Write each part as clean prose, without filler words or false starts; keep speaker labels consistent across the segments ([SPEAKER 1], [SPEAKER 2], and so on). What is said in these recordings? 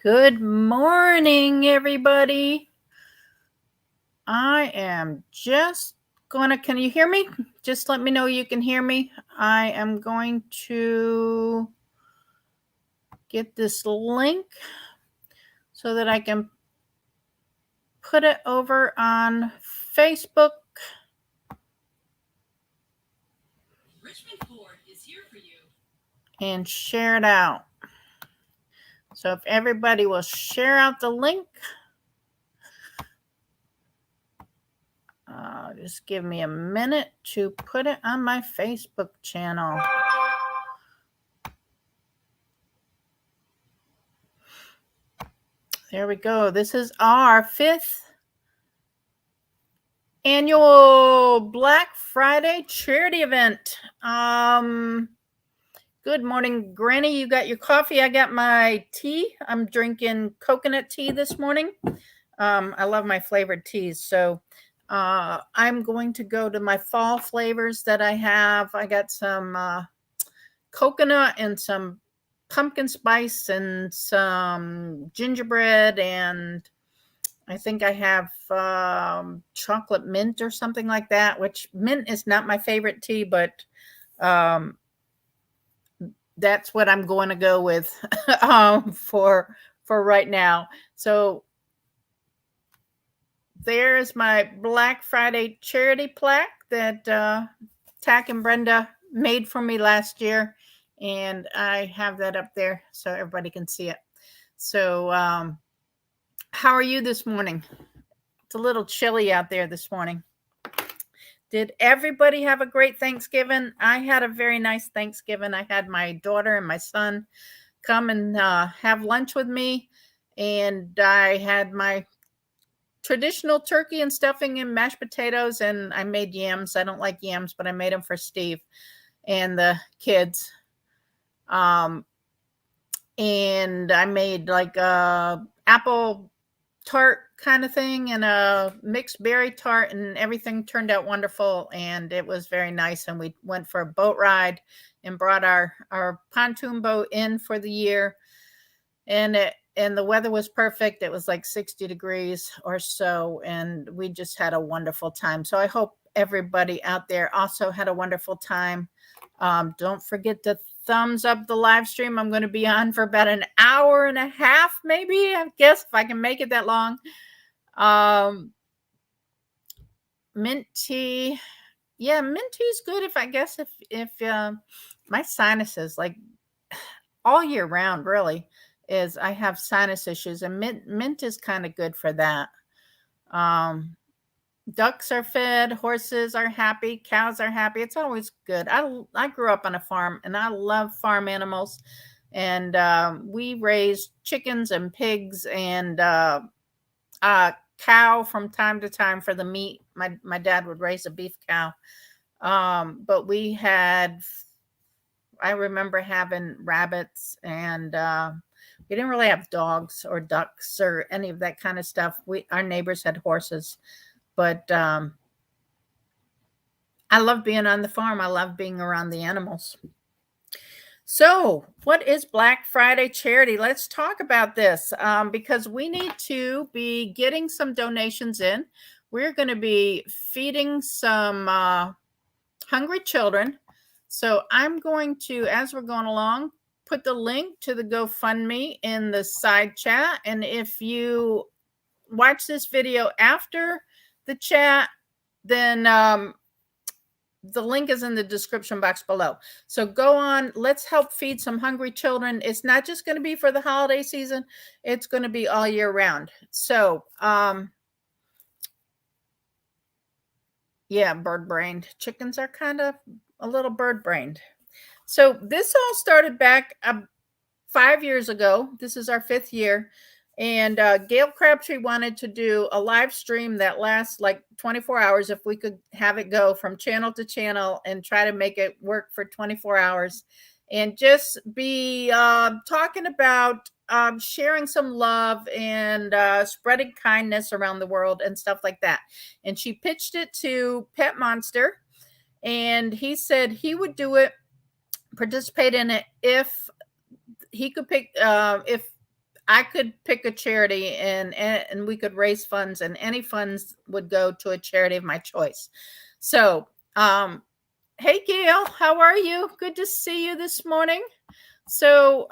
[SPEAKER 1] Good morning, everybody. I am just can you hear me? Just let me know you can hear me. I am going to get this link so that I can put it over on Facebook. Richmond Ford is here for you. And share it out. So if everybody will share out the link. Just give me a minute to put it on my Facebook channel. There we go. This is our 5th annual Black Friday charity event. Good morning, Granny. You got your coffee. I got my tea. I'm drinking coconut tea this morning. I love my flavored teas. So I'm going to go to my fall flavors that I have. I got some coconut and some pumpkin spice and some gingerbread, and I think I have chocolate mint or something like that, which mint is not my favorite tea, but that's what I'm going to go with for right now. So there's my Black Friday charity plaque that Tack and Brenda made for me last year, and I have that up there so everybody can see it. So how are you this morning? It's a little chilly out there this morning. Did everybody have a great Thanksgiving? I had a very nice Thanksgiving. I had my daughter and my son come and have lunch with me, and I had my traditional turkey and stuffing and mashed potatoes, and I made yams. I don't like yams, but I made them for Steve and the kids. And I made like a apple tart kind of thing and a mixed berry tart, and everything turned out wonderful, and it was very nice. And we went for a boat ride and brought our pontoon boat in for the year, and the weather was perfect. It was like 60 degrees or so, and we just had a wonderful time. So I hope everybody out there also had a wonderful time. Don't forget to thumbs up the live stream. I'm going to be on for about an hour and a half, maybe, I guess, if I can make it that long. Mint tea. Yeah, mint tea is good if my sinuses, like all year round, really, is I have sinus issues, and mint is kind of good for that. Ducks are fed, horses are happy, cows are happy. It's always good. I grew up on a farm, and I love farm animals, and we raised chickens and pigs and cow from time to time for the meat. My dad would raise a beef cow, but I remember having rabbits, and we didn't really have dogs or ducks or any of that kind of stuff. Our neighbors had horses, but I love being on the farm. I love being around the animals. So, what is Black Friday charity? Let's talk about this because we need to be getting some donations in. We're going to be feeding some hungry children. So I'm going to, as we're going along, put the link to the GoFundMe in the side chat. And if you watch this video after the chat, then the link is in the description box below. So go on, let's help feed some hungry children. It's not just going to be for the holiday season, it's going to be all year round. So, yeah, bird-brained. Chickens are kind of a little bird-brained. So this all started back 5 years ago. This is our 5th year. And Gail Crabtree wanted to do a live stream that lasts like 24 hours, if we could have it go from channel to channel and try to make it work for 24 hours. And just be talking about sharing some love and spreading kindness around the world and stuff like that. And she pitched it to Pet Monster, and he said he would do it, participate in it, if he could pick, if I could pick a charity and we could raise funds, and any funds would go to a charity of my choice. So, hey Gail, how are you? Good to see you this morning. So,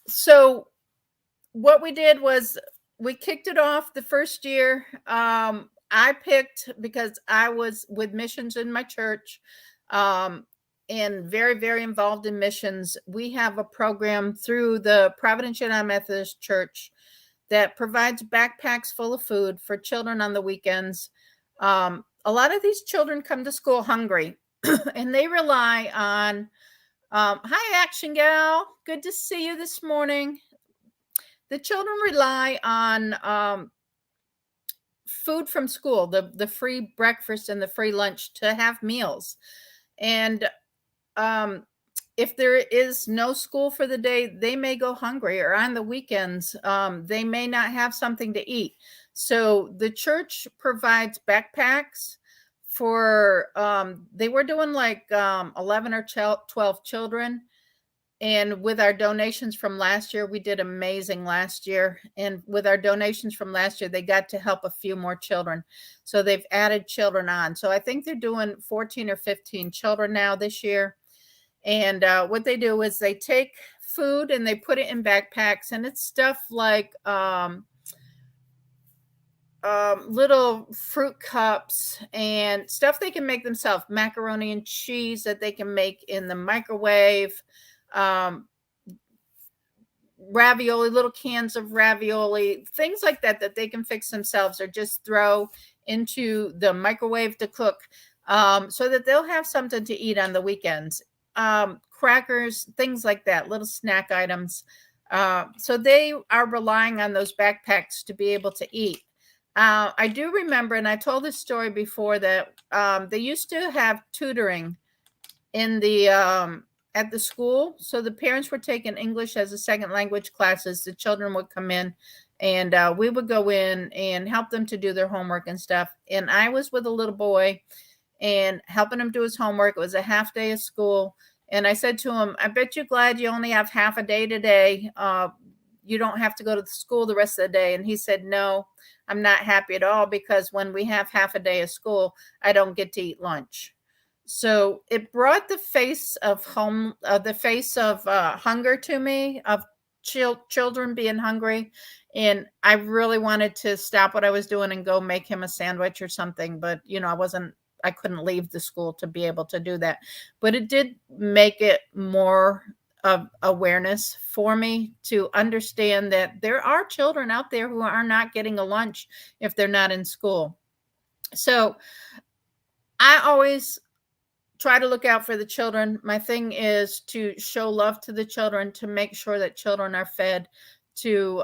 [SPEAKER 1] so what we did was we kicked it off the first year. I picked, because I was with missions in my church, and very, very involved in missions. We have a program through the Providence United Methodist Church that provides backpacks full of food for children on the weekends. A lot of these children come to school hungry, and they rely on. Hi, Action Gal. Good to see you this morning. The children rely on food from school, the free breakfast and the free lunch, to have meals. And if there is no school for the day, they may go hungry, or on the weekends, they may not have something to eat. So the church provides backpacks for, they were doing like 11 or 12 children. And with our donations from last year, we did amazing last year. And with our donations from last year, they got to help a few more children. So they've added children on. So I think they're doing 14 or 15 children now this year. And what they do is they take food and they put it in backpacks, and it's stuff like little fruit cups and stuff they can make themselves, macaroni and cheese that they can make in the microwave, ravioli, little cans of ravioli, things like that that they can fix themselves or just throw into the microwave to cook, so that they'll have something to eat on the weekends. Crackers, things like that, little snack items. So they are relying on those backpacks to be able to eat. I do remember, and I told this story before, that they used to have tutoring in the at the school. So the parents were taking English as a second language classes. The children would come in, and we would go in and help them to do their homework and stuff. And I was with a little boy and helping him do his homework. It was a half day of school. And I said to him, I bet you're glad you only have half a day today. You don't have to go to the school the rest of the day. And he said, no, I'm not happy at all, because when we have half a day of school, I don't get to eat lunch. So it brought the face of hunger to me, of children being hungry. And I really wanted to stop what I was doing and go make him a sandwich or something. But, I couldn't leave the school to be able to do that. But it did make it more of awareness for me to understand that there are children out there who are not getting a lunch if they're not in school. So I always try to look out for the children. My thing is to show love to the children, to make sure that children are fed, to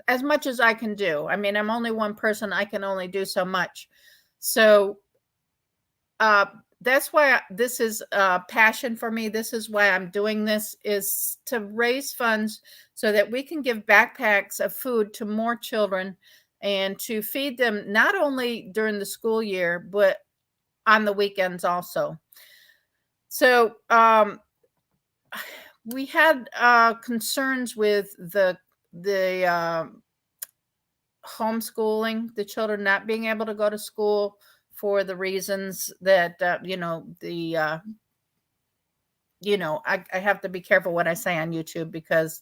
[SPEAKER 1] as much as I can do. I mean, I'm only one person. I can only do so much. So that's why this is a passion for me. This is why I'm doing this, is to raise funds so that we can give backpacks of food to more children, and to feed them not only during the school year, but on the weekends also. So we had concerns with the homeschooling, the children not being able to go to school for the reasons that I have to be careful what I say on YouTube, because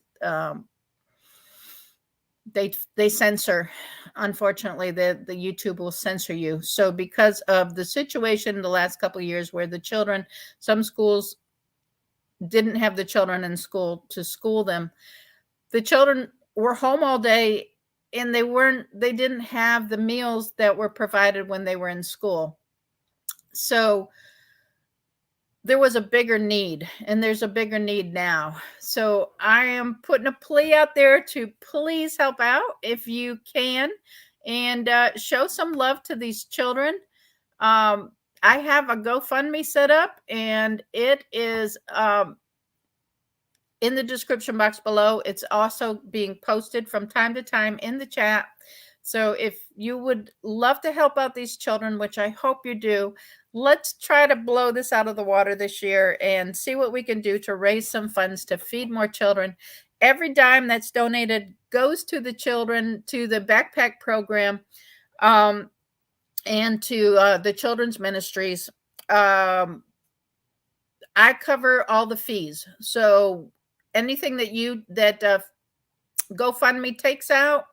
[SPEAKER 1] they censor. Unfortunately, the YouTube will censor you. So because of the situation the last couple of years, where the children, some schools didn't have the children in school to school them, the children were home all day, and they didn't have the meals that were provided when they were in school. So there was a bigger need, and there's a bigger need now. So I am putting a plea out there to please help out if you can, and show some love to these children. I have a GoFundMe set up, and it is in the description box below. It's also being posted from time to time in the chat. So if you would love to help out these children, which I hope you do, let's try to blow this out of the water this year and see what we can do to raise some funds to feed more children. Every dime that's donated goes to the children, to the backpack program, and to the children's ministries. I cover all the fees. So anything that GoFundMe takes out,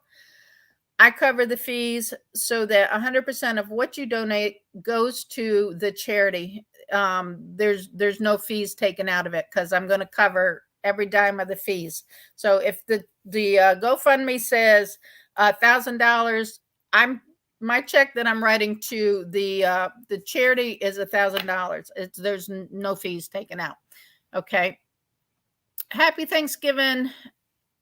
[SPEAKER 1] I cover the fees so that 100% of what you donate goes to the charity. There's no fees taken out of it because I'm going to cover every dime of the fees. So if the GoFundMe says $1,000, my check that I'm writing to the charity is $1,000. There's no fees taken out. Okay. Happy Thanksgiving.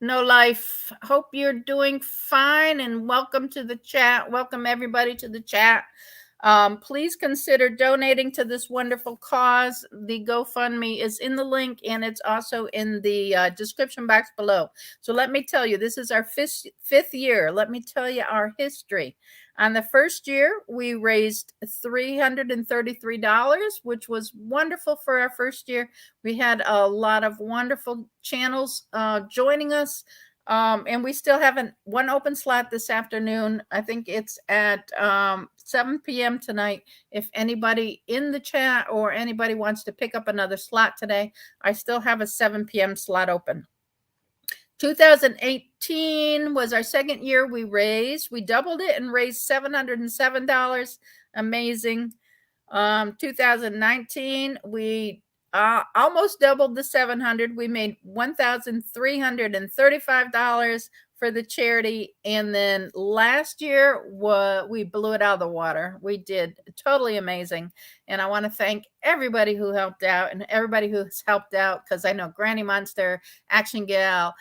[SPEAKER 1] No Life. Hope you're doing fine, and welcome to the chat. Welcome everybody to the chat. Please consider donating to this wonderful cause. The GoFundMe is in the link, and it's also in the description box below. So let me tell you, this is our fifth year. Let me tell you our history. On the first year, we raised $333, which was wonderful for our first year. We had a lot of wonderful channels joining us. And we still have one open slot this afternoon. I think it's at 7 p.m. tonight. If anybody in the chat or anybody wants to pick up another slot today, I still have a 7 p.m. slot open. 2018 was our second year we doubled it and raised $707. Amazing. 2019, we almost doubled the 700. We made $1,335 for the charity. And then last year, we blew it out of the water. We did totally amazing. And I want to thank everybody who helped out and everybody who's helped out, because I know Granny Monster, Action Gal,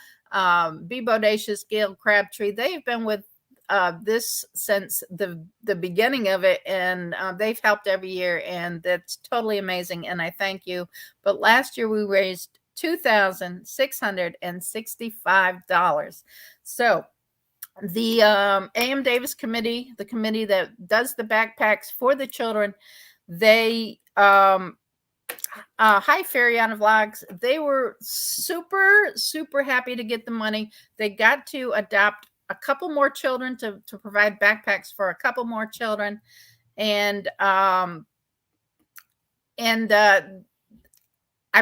[SPEAKER 1] Be Bodacious, Gail Crabtree, they've been with this since the beginning of it, and they've helped every year, and that's totally amazing, and I thank you. But last year we raised $2,665. So the A.M. Davis Committee, the committee that does the backpacks for the children, they hi Fariana Vlogs, they were super happy to get the money. They got to adopt a couple more children to provide backpacks for a couple more children. And I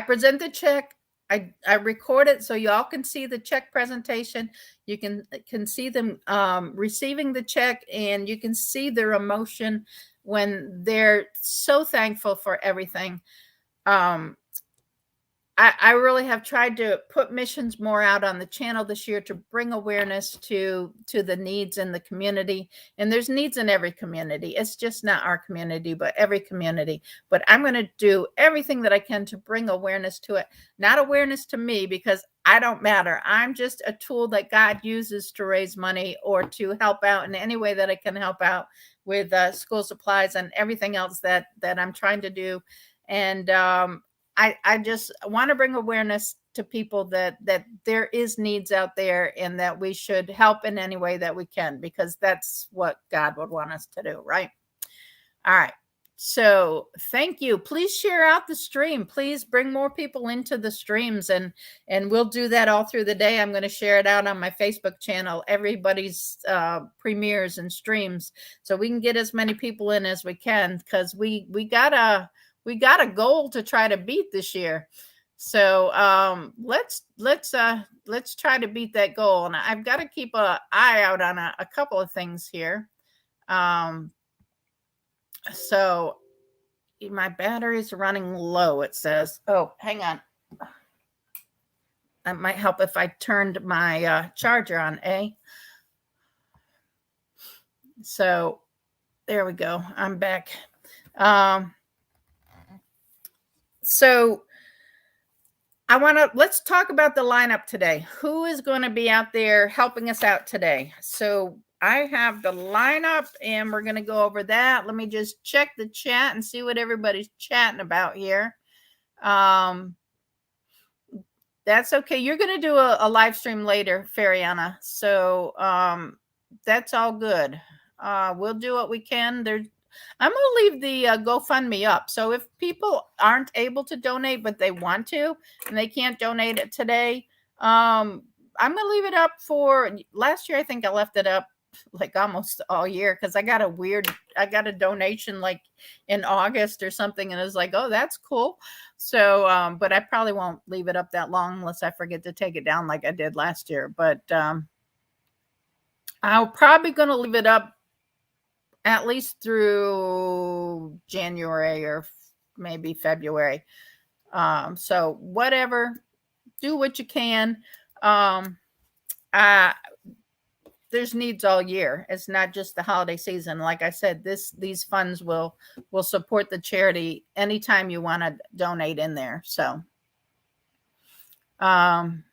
[SPEAKER 1] present the check. I record it so y'all can see the check presentation. You can see them receiving the check, and you can see their emotion when they're so thankful for everything. I really have tried to put missions more out on the channel this year to bring awareness to the needs in the community. And there's needs in every community. It's just not our community, but every community. But I'm going to do everything that I can to bring awareness to it. Not awareness to me, because I don't matter. I'm just a tool that God uses to raise money or to help out in any way that I can help out with school supplies and everything else that I'm trying to do. And I just want to bring awareness to people that there is needs out there, and that we should help in any way that we can, because that's what God would want us to do, right? All right. So thank you. Please share out the stream. Please bring more people into the streams, and we'll do that all through the day. I'm going to share it out on my Facebook channel, everybody's premieres and streams, so we can get as many people in as we can, because we got a goal to try to beat this year. So let's try to beat that goal. And I've got to keep an eye out on a couple of things here. So my battery's running low, it says. Oh, hang on. That might help if I turned my charger on, So there we go. I'm back. So let's talk about the lineup today. Who is going to be out there helping us out today? So I have the lineup, and we're going to go over that. Let me just check the chat and see what everybody's chatting about here. That's okay. You're going to do a live stream later, Fariana. So that's all good. We'll do what we can. I'm gonna leave the GoFundMe up. So if people aren't able to donate, but they want to, and they can't donate it today, I'm gonna leave it up for last year. I think I left it up like almost all year because I got a donation like in August or something, and I was like, oh, that's cool. So, but I probably won't leave it up that long unless I forget to take it down like I did last year. But I'm probably gonna leave it up at least through January or maybe February. So whatever, do what you can. Um, there's needs all year. It's not just the holiday season. Like I said, these funds will support the charity anytime you want to donate in there. So, um,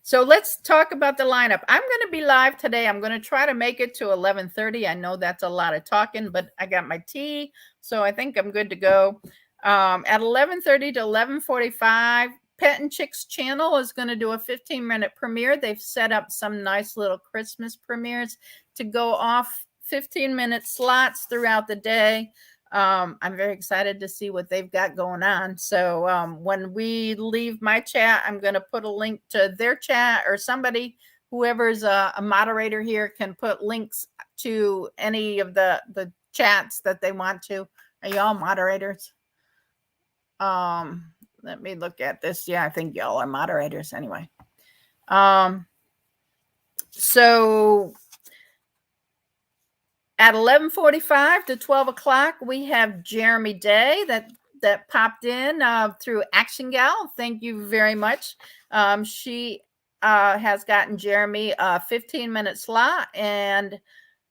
[SPEAKER 1] so let's talk about the lineup. I'm going to be live today. I'm going to try to make it to 11:30. I know that's a lot of talking, but I got my tea, so I think I'm good to go. At 11:30 to 11:45, Pet and Chicks channel is going to do a 15-minute premiere. They've set up some nice little Christmas premieres to go off 15-minute slots throughout the day. I'm very excited to see what they've got going on. So when we leave my chat, I'm going to put a link to their chat, or somebody, whoever's a moderator here, can put links to any of the chats that they want to. Are y'all moderators? Let me look at this. Yeah, I think y'all are moderators anyway. So at 11:45 to 12 o'clock, we have Jeremy Day that popped in through Action Gal. Thank you very much. She has gotten Jeremy a 15-minute slot, and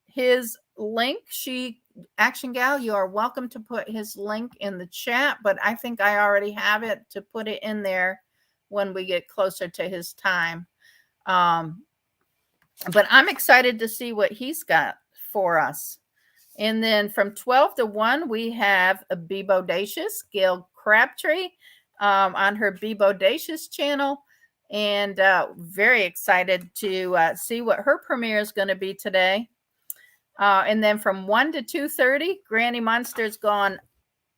[SPEAKER 1] his link, Action Gal, you are welcome to put his link in the chat, but I think I already have it to put it in there when we get closer to his time. But I'm excited to see what he's got for us. And then from 12 to 1, we have a Be Bodacious, Gail Crabtree, on her Be Bodacious channel. And very excited to see what her premiere is going to be today. And then from 1 to 2:30, Granny Monster's gone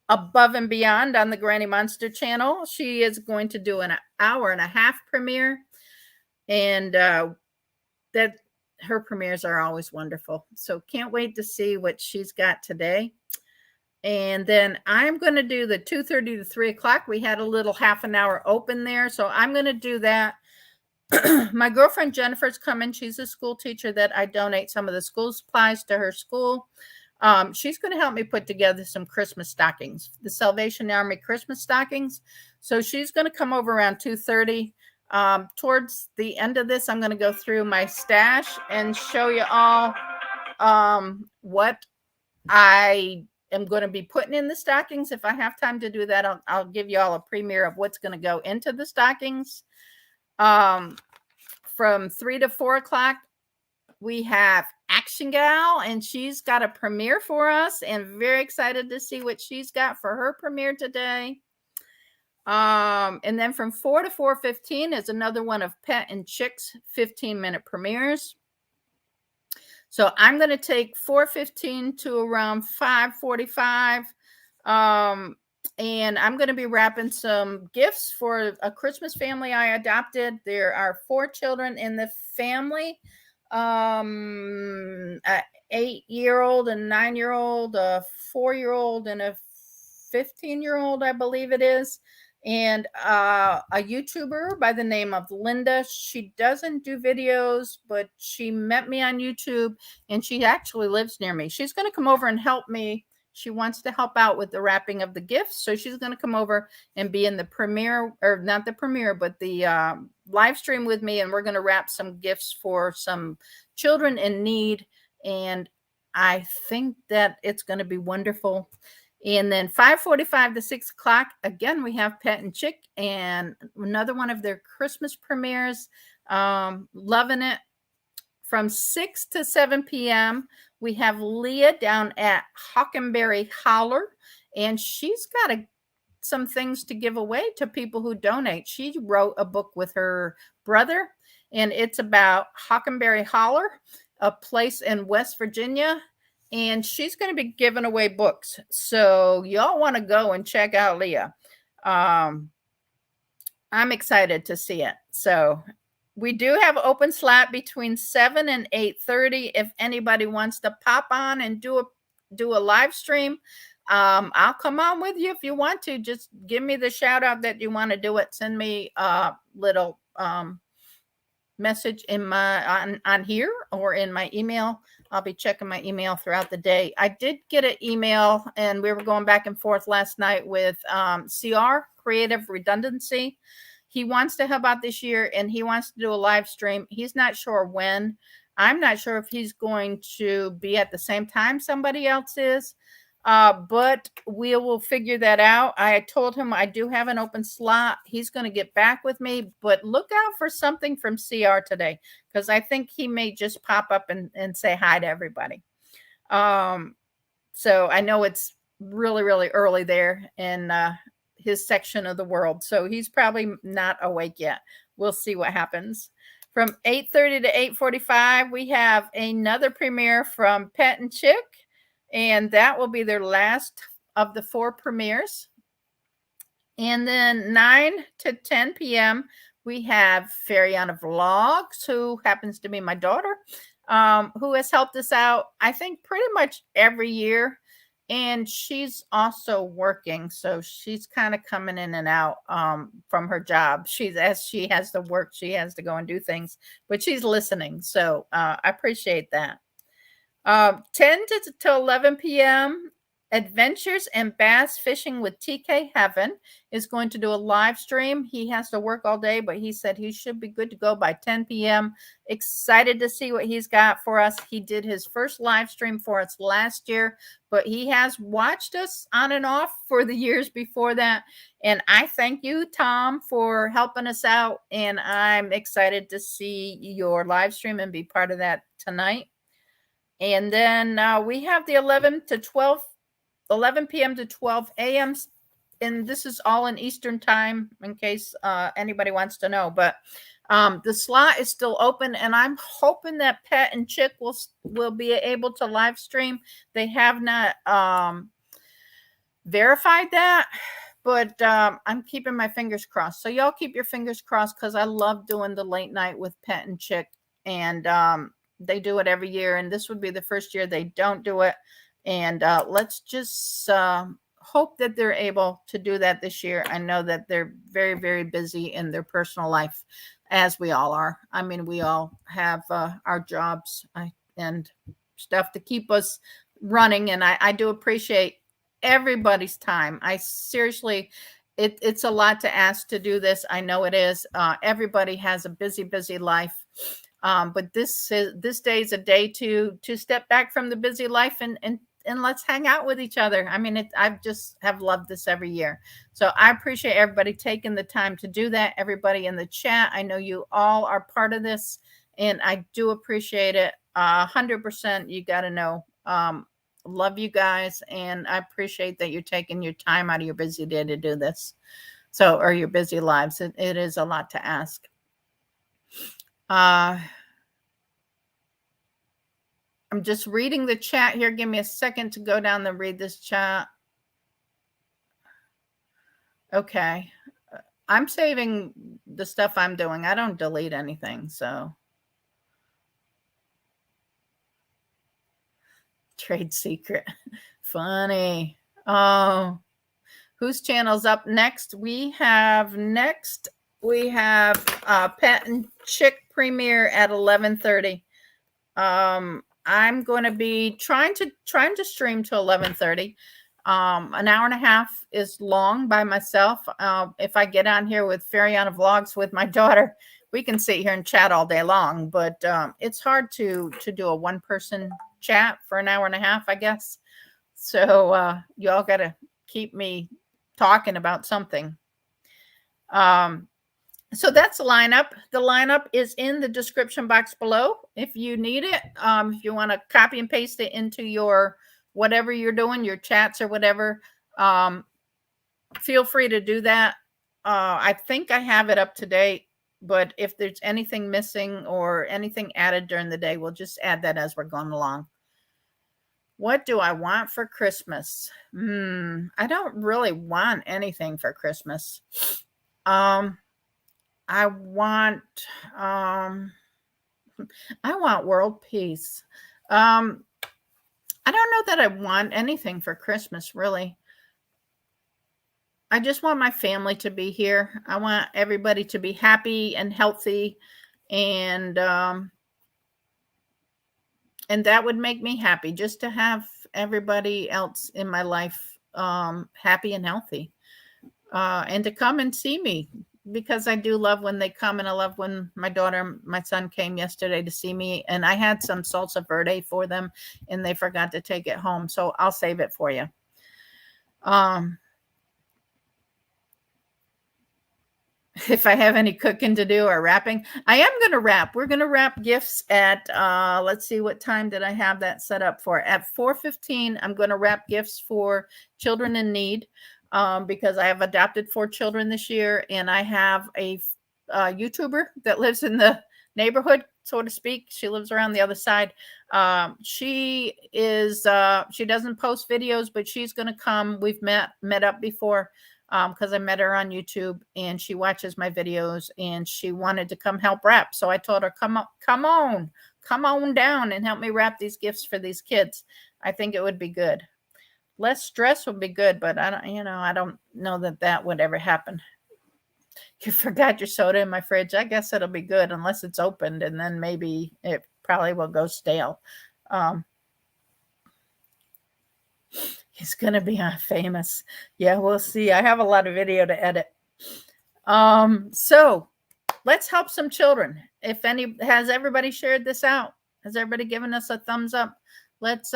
[SPEAKER 1] above and beyond on the Granny Monster channel. She is going to do an hour and a half premiere. And that her premieres are always wonderful. So can't wait to see what she's got today. And then I'm going to do the 2:30 to 3 o'clock. We had a little half an hour open there. So I'm going to do that. My girlfriend Jennifer's coming. She's a school teacher that I donate some of the school supplies to her school. She's going to help me put together some Christmas stockings, the Salvation Army Christmas stockings. So she's going to come over around 2:30. Towards the end of this, I'm going to go through my stash and show you all what I am going to be putting in the stockings. If I have time to do that, I'll give you all a premiere of what's going to go into the stockings. From 3 to 4 o'clock, we have Action Gal, and she's got a premiere for us, and very excited to see what she's got for her premiere today. And then from 4 to 4:15 is another one of Pet and Chicks 15-minute premieres. So I'm going to take 4:15 to around 5:45. And I'm going to be wrapping some gifts for a Christmas family I adopted. There are 4 children in the family. An 8-year-old, a 9-year-old, a 4-year-old, and a 15-year-old, I believe it is. And a YouTuber by the name of Linda. She doesn't do videos, but she met me on YouTube, and she actually lives near me. She's going to come over and help me. She wants to help out with the wrapping of the gifts. So she's going to come over and be in the premiere, or not the premiere, but the live stream with me. And we're going to wrap some gifts for some children in need. And I think that it's going to be wonderful. And then 5:45 to 6 o'clock, again, we have Pet and Chick, and another one of their Christmas premieres. Loving it. From 6 to 7 p.m., we have Leah down at Hockenberry Holler, and she's got a some things to give away to people who donate. She wrote a book with her brother, and it's about Hockenberry Holler, a place in West Virginia. And she's going to be giving away books. So y'all want to go and check out Leah. I'm excited to see it. So we do have open slot between 7 and 8:30. If anybody wants to pop on and do a live stream, I'll come on with you if you want to. Just give me the shout out that you want to do it. Send me a little message in my on here or in my email. I'll be checking my email throughout the day. I did get an email, and we were going back and forth last night with CR, Creative Redundancy. He wants to help out this year, and he wants to do a live stream. He's not sure when. I'm not sure if he's going to be at the same time somebody else is, but we will figure that out. I told him I do have an open slot. He's going to get back with me, but look out for something from CR today, because I think he may just pop up and say hi to everybody. So I know it's really, really early there in his section of the world, so he's probably not awake yet. We'll see what happens. From 8:30 to 8:45, we have another premiere from Pet and Chick, and that will be their last of the 4 premieres. And then 9 to 10 p.m., we have Feriana Vlogs, who happens to be my daughter, who has helped us out, I think, pretty much every year. And she's also working, so she's kind of coming in and out from her job. As she has to work, she has to go and do things, but she's listening. So I appreciate that. 10 to 11 p.m., Adventures and Bass Fishing with TK Heaven is going to do a live stream. He has to work all day, but he said he should be good to go by 10 p.m. Excited to see what he's got for us. He did his first live stream for us last year, but he has watched us on and off for the years before that. And I thank you, Tom, for helping us out. And I'm excited to see your live stream and be part of that tonight. And then we have the 11 p.m. to 12 a.m. And this is all in Eastern time in case anybody wants to know. But the slot is still open, and I'm hoping that Pet and Chick will be able to live stream. They have not verified that, but I'm keeping my fingers crossed. So y'all keep your fingers crossed, because I love doing the late night with Pet and Chick, and they do it every year, and this would be the first year they don't do it. And let's just hope that they're able to do that this year. I know that they're very, very busy in their personal life, as we all are. I mean, we all have our jobs and stuff to keep us running, and I do appreciate everybody's time. I seriously, it's a lot to ask to do this. I know it is. Everybody has a busy, busy life. But this day is a day to step back from the busy life and let's hang out with each other. I mean, I just have loved this every year. So I appreciate everybody taking the time to do that. Everybody in the chat, I know you all are part of this, and I do appreciate it 100%. You got to know, love you guys, and I appreciate that you're taking your time out of your busy day to do this. So, or your busy lives. It is a lot to ask. I'm just reading the chat here. Give me a second to go down and read this chat. Okay. I'm saving the stuff I'm doing. I don't delete anything, so. Trade secret. Funny. Oh, whose channel's up next? We have Pet and Chick premiere at 11:30. I'm going to be trying to stream to 11:30. An hour and a half is long by myself. If I get on here with Feriana Vlogs with my daughter, we can sit here and chat all day long, but it's hard to do a one-person chat for an hour and a half, I guess. So y'all got to keep me talking about something. So that's the lineup. The lineup is in the description box below if you need it. If you want to copy and paste it into your whatever you're doing, your chats or whatever. feel free to do that. I think I have it up to date, but if there's anything missing or anything added during the day, we'll just add that as we're going along. What do I want for Christmas? I don't really want anything for Christmas. Um, I want um, I want world peace. Um, I don't know that I want anything for Christmas, really. I just want my family to be here. I want everybody to be happy and healthy, and that would make me happy, just to have everybody else in my life happy and healthy, and to come and see me, because I do love when they come, and I love when my daughter and my son came yesterday to see me, and I had some salsa verde for them and they forgot to take it home, so I'll save it for you. Um, if I have any cooking to do or wrapping, I am going to wrap. We're going to wrap gifts at, let's see, what time did I have that set up for? At 4:15, I'm going to wrap gifts for children in need, because I have adopted 4 children this year, and I have a YouTuber that lives in the neighborhood, so to speak. She lives around the other side. She doesn't post videos, but she's going to come. We've met up before, because I met her on YouTube, and she watches my videos, and she wanted to come help wrap. So I told her, come on down and help me wrap these gifts for these kids. I think it would be good. Less stress would be good, but I don't know that would ever happen. You forgot your soda in my fridge. I guess it'll be good unless it's opened, and then maybe it probably will go stale. He's going to be famous. Yeah, we'll see. I have a lot of video to edit. So let's help some children. Has everybody shared this out? Has everybody given us a thumbs up? Let's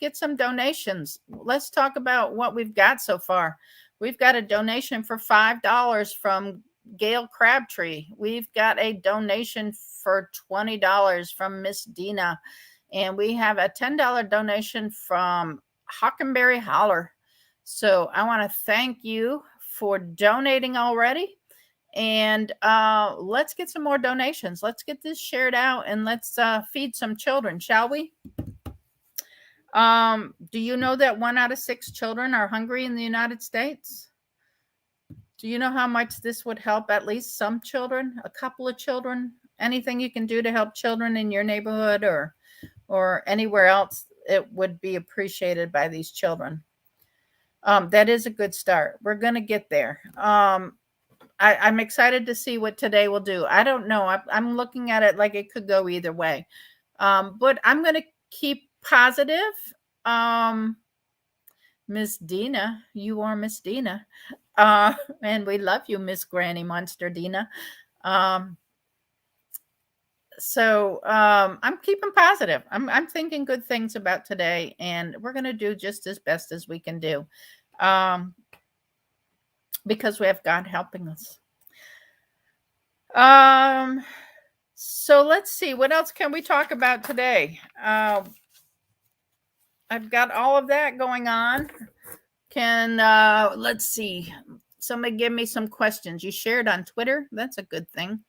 [SPEAKER 1] get some donations. Let's talk about what we've got so far. We've got a donation for $5 from Gail Crabtree. We've got a donation for $20 from Miss Dina. And we have a $10 donation from Hockenberry Holler. So I want to thank you for donating already. And let's get some more donations. Let's get this shared out, and let's feed some children, shall we? Do you know that 1 out of 6 children are hungry in the United States? Do you know how much this would help at least some children, a couple of children? Anything you can do to help children in your neighborhood or anywhere else, it would be appreciated by these children. That is a good start. We're going to get there. I'm excited to see what today will do. I don't know. I'm looking at it like it could go either way. But I'm going to keep positive. Miss Dina, you are Miss Dina. And we love you, Miss Granny Monster Dina. So I'm keeping positive. I'm thinking good things about today, and we're going to do just as best as we can do, because we have God helping us. So let's see, what else can we talk about today? I've got all of that going on. Let's see. Somebody give me some questions. You shared on Twitter. That's a good thing.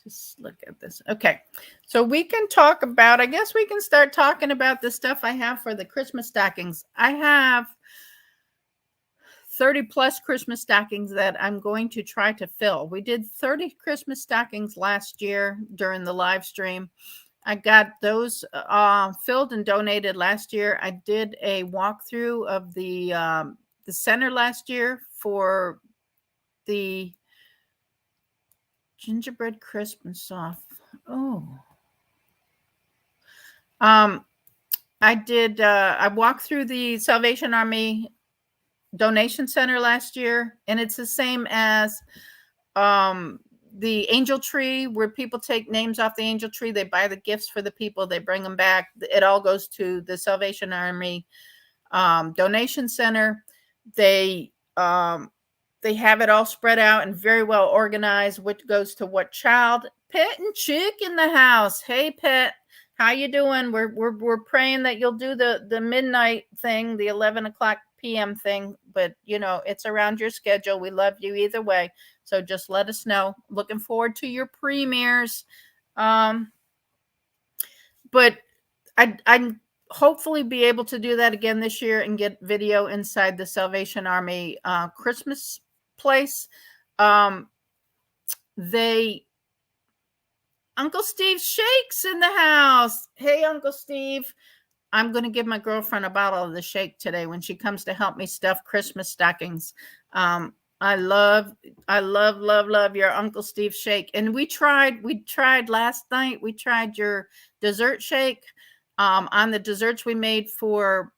[SPEAKER 1] Just look at this. Okay. So we can talk about, I guess we can start talking about the stuff I have for the Christmas stockings. I have 30 plus Christmas stockings that I'm going to try to fill. We did 30 Christmas stockings last year during the live stream. I got those filled and donated last year. I did a walkthrough of the center last year for the gingerbread Christmas off. I did. I walked through the Salvation Army donation center last year, and it's the same as the angel tree, where people take names off the angel tree. They buy the gifts for the people, they bring them back. It all goes to the Salvation Army donation center. They have it all spread out and very well organized, which goes to what child. Pet and Chick in the house. Hey, Pet, How you doing? We're praying that you'll do the midnight thing, the 11 o'clock p.m. thing, but it's around your schedule. We love you either way, so just let us know. Looking forward to your premieres. Um, but I hopefully be able to do that again this year and get video inside the Salvation Army Christmas place. Um, they Uncle Steve Shakes in the house. Hey, Uncle Steve. I'm going to give my girlfriend a bottle of the shake today when she comes to help me stuff Christmas stockings. I love, love your Uncle Steve shake. And we tried last night. We tried your dessert shake on the desserts we made for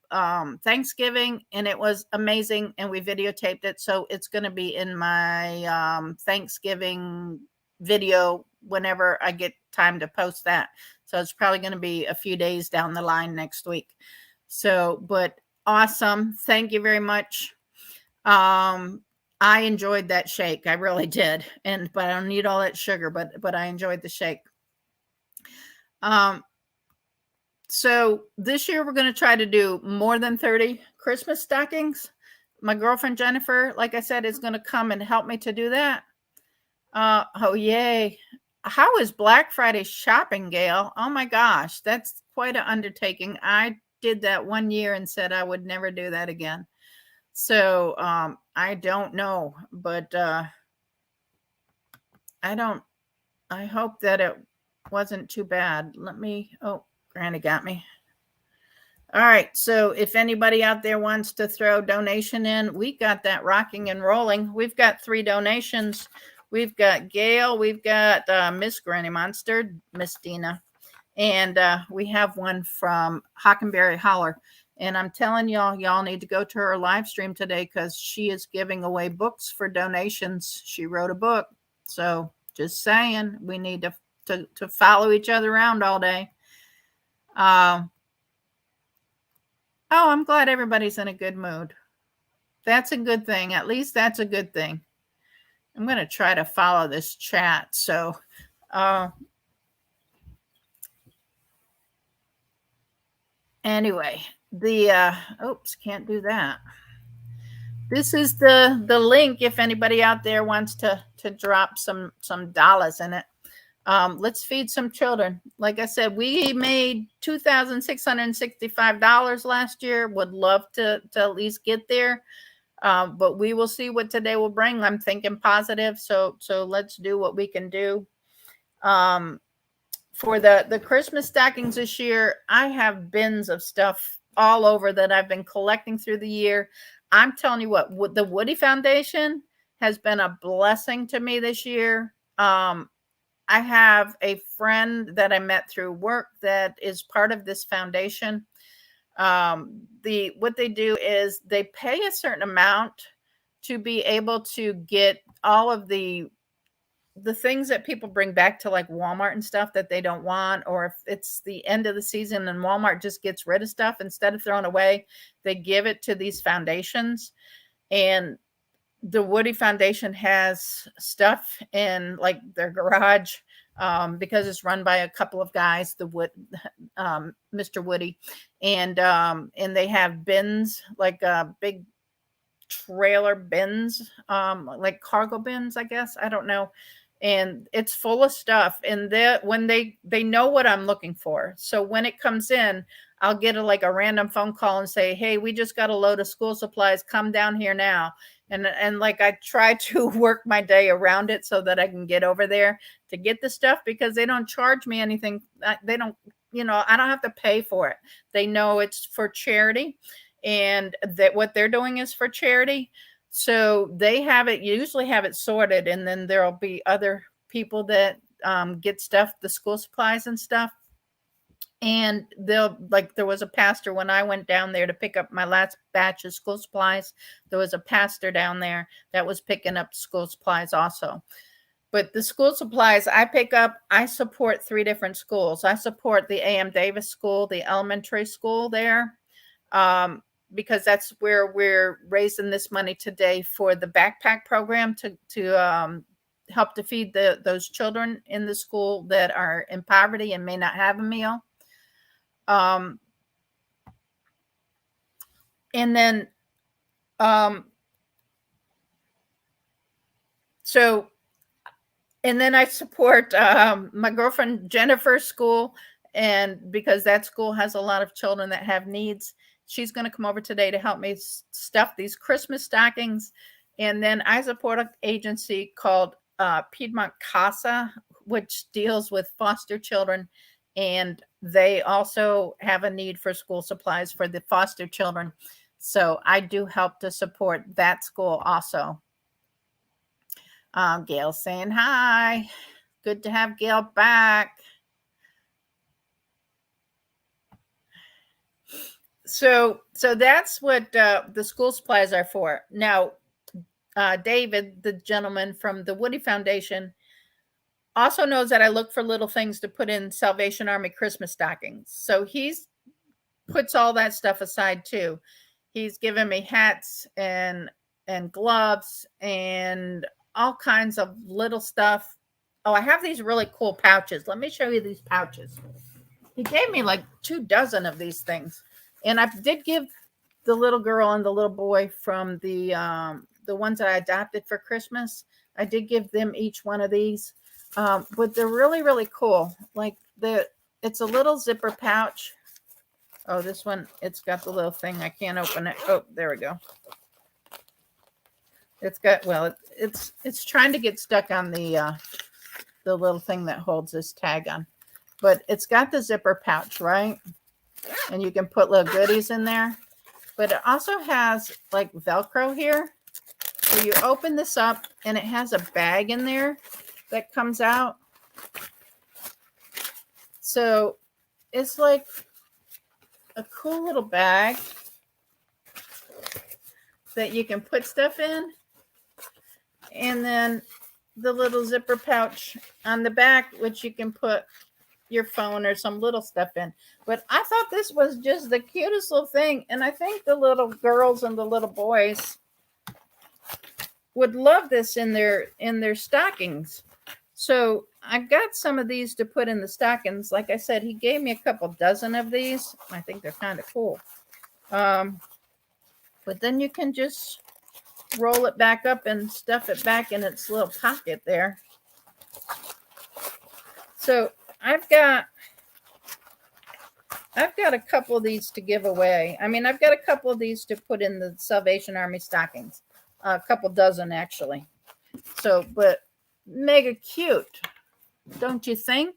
[SPEAKER 1] Thanksgiving, and it was amazing. And we videotaped it. So it's going to be in my Thanksgiving video whenever I get time to post that. So it's probably going to be a few days down the line next week. So, but awesome. Thank you very much. I enjoyed that shake. I really did. But I don't need all that sugar, but I enjoyed the shake. So this year we're going to try to do more than 30 Christmas stockings. My girlfriend Jennifer, like I said, is going to come and help me to do that. Oh, yay. How is Black Friday shopping, Gail? Oh my gosh, that's quite an undertaking. I did that one year and said I would never do that again. So I don't know, but I hope that it wasn't too bad. Oh, Granny got me. All right, so if anybody out there wants to throw a donation in, we got that rocking and rolling. We've got 3 donations. We've got Gail, we've got Miss Granny Monster, Miss Dina, and we have one from Hockenberry Holler. And I'm telling y'all need to go to her live stream today because she is giving away books for donations. She wrote a book. So just saying, we need to follow each other around all day. Oh, I'm glad everybody's in a good mood. That's a good thing. At least that's a good thing. I'm going to try to follow this chat. So, anyway, oops, can't do that. This is the link if anybody out there wants to drop some dollars in it. Let's feed some children. Like I said, we made $2,665 last year. Would love to at least get there. But we will see what today will bring. I'm thinking positive. So let's do what we can do. For the Christmas stockings this year, I have bins of stuff all over that I've been collecting through the year. I'm telling you what, the Woody Foundation has been a blessing to me this year. I have a friend that I met through work that is part of this foundation. What they do is they pay a certain amount to be able to get all of the things that people bring back to like Walmart and stuff that they don't want, or if it's the end of the season and Walmart just gets rid of stuff, instead of throwing away, they give it to these foundations. And the Woody Foundation has stuff in like their garage because it's run by a couple of guys, Mr. Woody, and they have bins, like big trailer bins, like cargo bins, I guess. I don't know. And it's full of stuff. And when they know what I'm looking for. So when it comes in, I'll get a random phone call and say, hey, we just got a load of school supplies. Come down here now. And like I try to work my day around it so that I can get over there to get the stuff, because they don't charge me anything. They don't, I don't have to pay for it. They know it's for charity, and that what they're doing is for charity. So they usually have it sorted, and then there'll be other people that get stuff, the school supplies and stuff. And there was a pastor when I went down there to pick up my last batch of school supplies. There was a pastor down there that was picking up school supplies also. But the school supplies I pick up, I support 3 different schools. I support the A.M. Davis School, the elementary school there, because that's where we're raising this money today for the backpack program to help to feed those children in the school that are in poverty and may not have a meal. And then, so, and then I support my girlfriend Jennifer's school, and because that school has a lot of children that have needs, she's going to come over today to help me stuff these Christmas stockings. And then I support an agency called Piedmont Casa, which deals with foster children, and they also have a need for school supplies for the foster children. So I do help to support that school also. Gail saying hi. Good to have Gail back. So that's what the school supplies are for. Now, David, the gentleman from the Woody Foundation, also knows that I look for little things to put in Salvation Army Christmas stockings. So he's puts all that stuff aside too. He's given me hats and gloves and all kinds of little stuff. Oh, I have these really cool pouches. Let me show you these pouches. He gave me like 24 of these things, and I did give the little girl and the little boy from the ones that I adopted for Christmas. I did give them each one of these, but they're really, really cool. Like it's a little zipper pouch. Oh, this one, it's got the little thing. I can't open it. Oh, there we go. It's got, well, it's trying to get stuck on the little thing that holds this tag on. But it's got the zipper pouch, right? And you can put little goodies in there. But it also has like Velcro here. So you open this up and it has a bag in there that comes out. So it's like a cool little bag that you can put stuff in. And then the little zipper pouch on the back, which you can put your phone or some little stuff in. But I thought this was just the cutest little thing. And I think the little girls and the little boys would love this in their stockings. So I've got some of these to put in the stockings. Like I said, he gave me a couple dozen of these. I think they're kind of cool. But then you can just roll it back up and stuff it back in its little pocket there. So I've got a couple of these to give away. I mean, I've got a couple of these to put in the Salvation Army stockings. A couple dozen, actually. So, but mega cute, don't you think?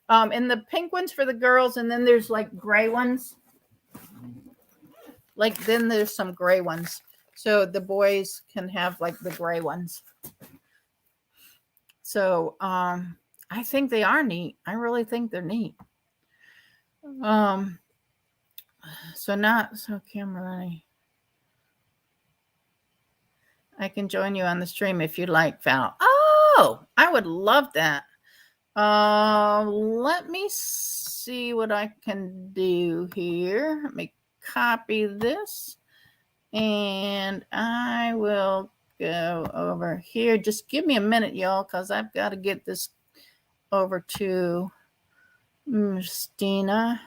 [SPEAKER 1] And the pink ones for the girls, and then there's like gray ones. Like, then there's some gray ones. So the boys can have like the gray ones. So, I think they are neat. I really think they're neat. So camera. I can join you on the stream if you'd like, Val. Oh, I would love that. Let me see what I can do here. Let me copy this, and I will go over here. Just give me a minute, y'all, because I've got to get this over to Stina.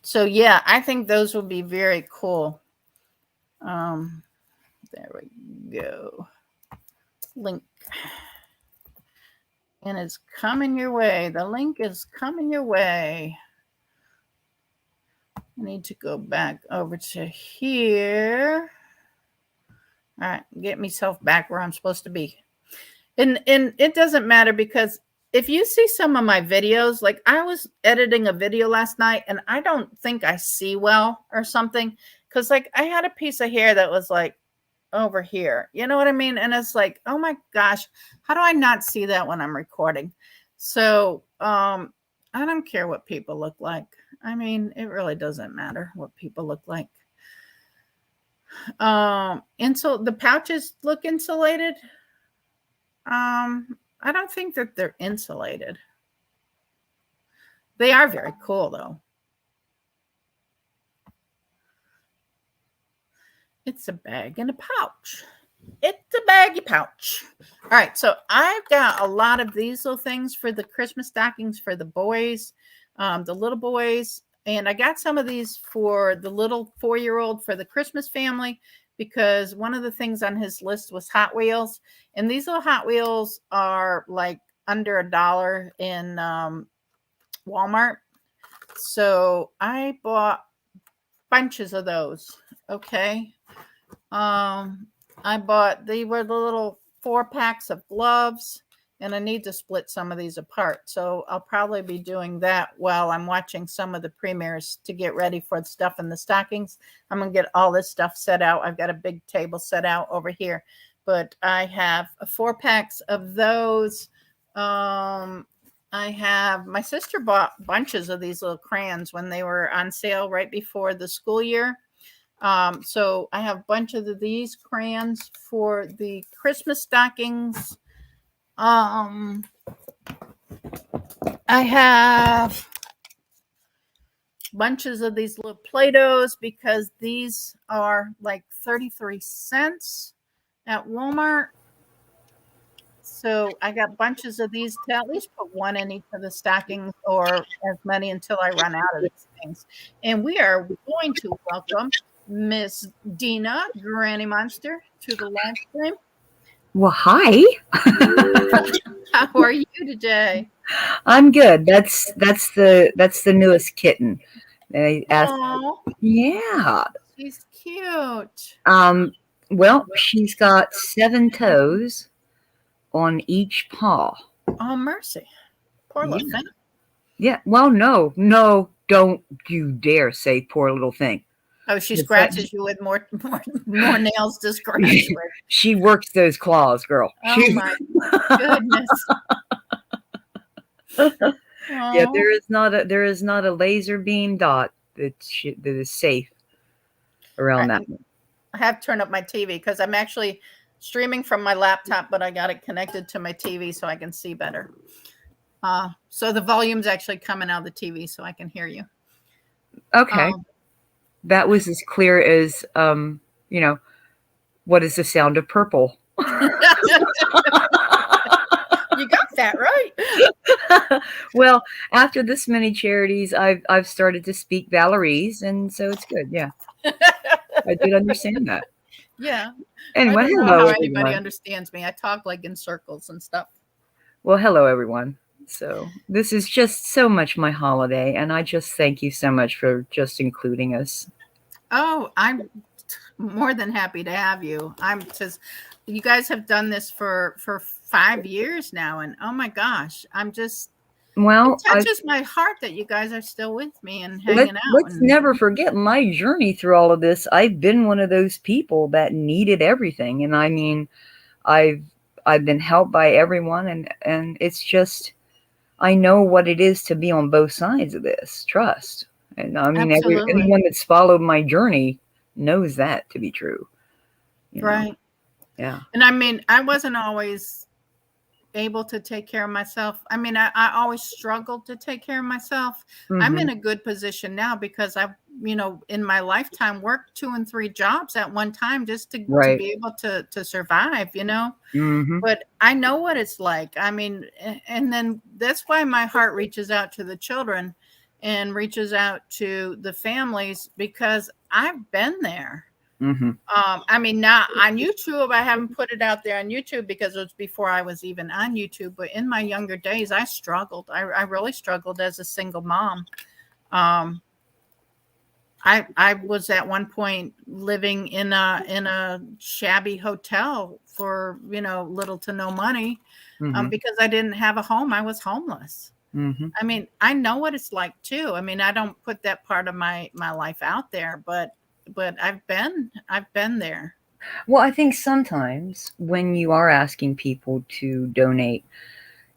[SPEAKER 1] So yeah, I think those will be very cool. There we go. Link. And it's coming your way. The link is coming your way. I need to go back over to here. All right, get myself back where I'm supposed to be. And it doesn't matter, because if you see some of my videos, like I was editing a video last night and I don't think I see well or something, because like I had a piece of hair that was like over here, you know what I mean? And it's like, oh my gosh, how do I not see that when I'm recording? So I don't care what people look like. I mean, it really doesn't matter what people look like. And so the pouches look insulated. I don't think that they're insulated. They are very cool, though. It's a bag and a pouch. It's a baggy pouch. All right, so I've got a lot of these little things for the Christmas stockings for the boys, the little boys, and I got some of these for the little 4-year-old for the Christmas family because one of the things on his list was Hot Wheels, and these little Hot Wheels are like under $1 in Walmart. So I bought bunches of those. Okay. Um, they were the little 4 packs of gloves, and I need to split some of these apart. So I'll probably be doing that while I'm watching some of the premieres to get ready for the stuff in the stockings. I'm going to get all this stuff set out. I've got a big table set out over here, but I have 4 packs of those. My sister bought bunches of these little crayons when they were on sale right before the school year. So I have a bunch of these crayons for the Christmas stockings. I have bunches of these little Play-Dohs because these are like 33 cents at Walmart. So I got bunches of these to at least put one in each of the stockings or as many until I run out of these things. And we are going to welcome Miss Dina, Granny Monster, to the live stream.
[SPEAKER 2] Well, hi.
[SPEAKER 1] How are you today?
[SPEAKER 2] I'm good. That's the newest kitten. They asked,
[SPEAKER 1] Oh,
[SPEAKER 2] yeah.
[SPEAKER 1] she's cute.
[SPEAKER 2] Well, she's got 7 toes on each paw.
[SPEAKER 1] Oh, mercy. Poor little thing.
[SPEAKER 2] Yeah. Well, no, don't you dare say poor little thing.
[SPEAKER 1] Oh, she scratches you with more nails to scratch with.
[SPEAKER 2] She works those claws, girl.
[SPEAKER 1] Oh my goodness.
[SPEAKER 2] Yeah, there is not a laser beam dot that is safe around that one.
[SPEAKER 1] I have turned up my TV because I'm actually streaming from my laptop, but I got it connected to my TV so I can see better. So the volume's actually coming out of the TV so I can hear you.
[SPEAKER 2] Okay. That was as clear as, what is the sound of purple?
[SPEAKER 1] You got that right.
[SPEAKER 2] Well, after this many charities, I've started to speak Valerie's, and so it's good. Yeah, I did understand that.
[SPEAKER 1] Yeah.
[SPEAKER 2] Anyway,
[SPEAKER 1] I don't know
[SPEAKER 2] hello
[SPEAKER 1] how
[SPEAKER 2] everyone.
[SPEAKER 1] anybody understands me. I talk like in circles and stuff.
[SPEAKER 2] Well, hello everyone. So this is just so much my holiday, and I just thank you so much for just including us.
[SPEAKER 1] Oh, I'm more than happy to have you. You guys have done this for 5 years now, and oh my gosh, it touches my heart that you guys are still with me and hanging out.
[SPEAKER 2] Let's never forget my journey through all of this. I've been one of those people that needed everything, and I mean, I've been helped by everyone, and it's just, I know what it is to be on both sides of this. Trust. And I mean, anyone that's followed my journey knows that to be true.
[SPEAKER 1] Right.
[SPEAKER 2] Yeah.
[SPEAKER 1] And I mean, I wasn't always able to take care of myself. I mean, I always struggled to take care of myself.
[SPEAKER 2] Mm-hmm.
[SPEAKER 1] I'm in a good position now because I've, in my lifetime worked 2 and 3 jobs at one time just to be able to survive,
[SPEAKER 2] Mm-hmm.
[SPEAKER 1] But I know what it's like. I mean, and then that's why my heart reaches out to the children and reaches out to the families because I've been there.
[SPEAKER 2] Mm-hmm.
[SPEAKER 1] I mean, not on YouTube. I haven't put it out there on YouTube because it was before I was even on YouTube. But in my younger days, I struggled. I really struggled as a single mom. I was at one point living in a shabby hotel for little to no money because I didn't have a home. I was homeless.
[SPEAKER 2] Mm-hmm.
[SPEAKER 1] I mean, I know what it's like too. I mean, I don't put that part of my life out there, but I've been there.
[SPEAKER 2] Well, I think sometimes when you are asking people to donate,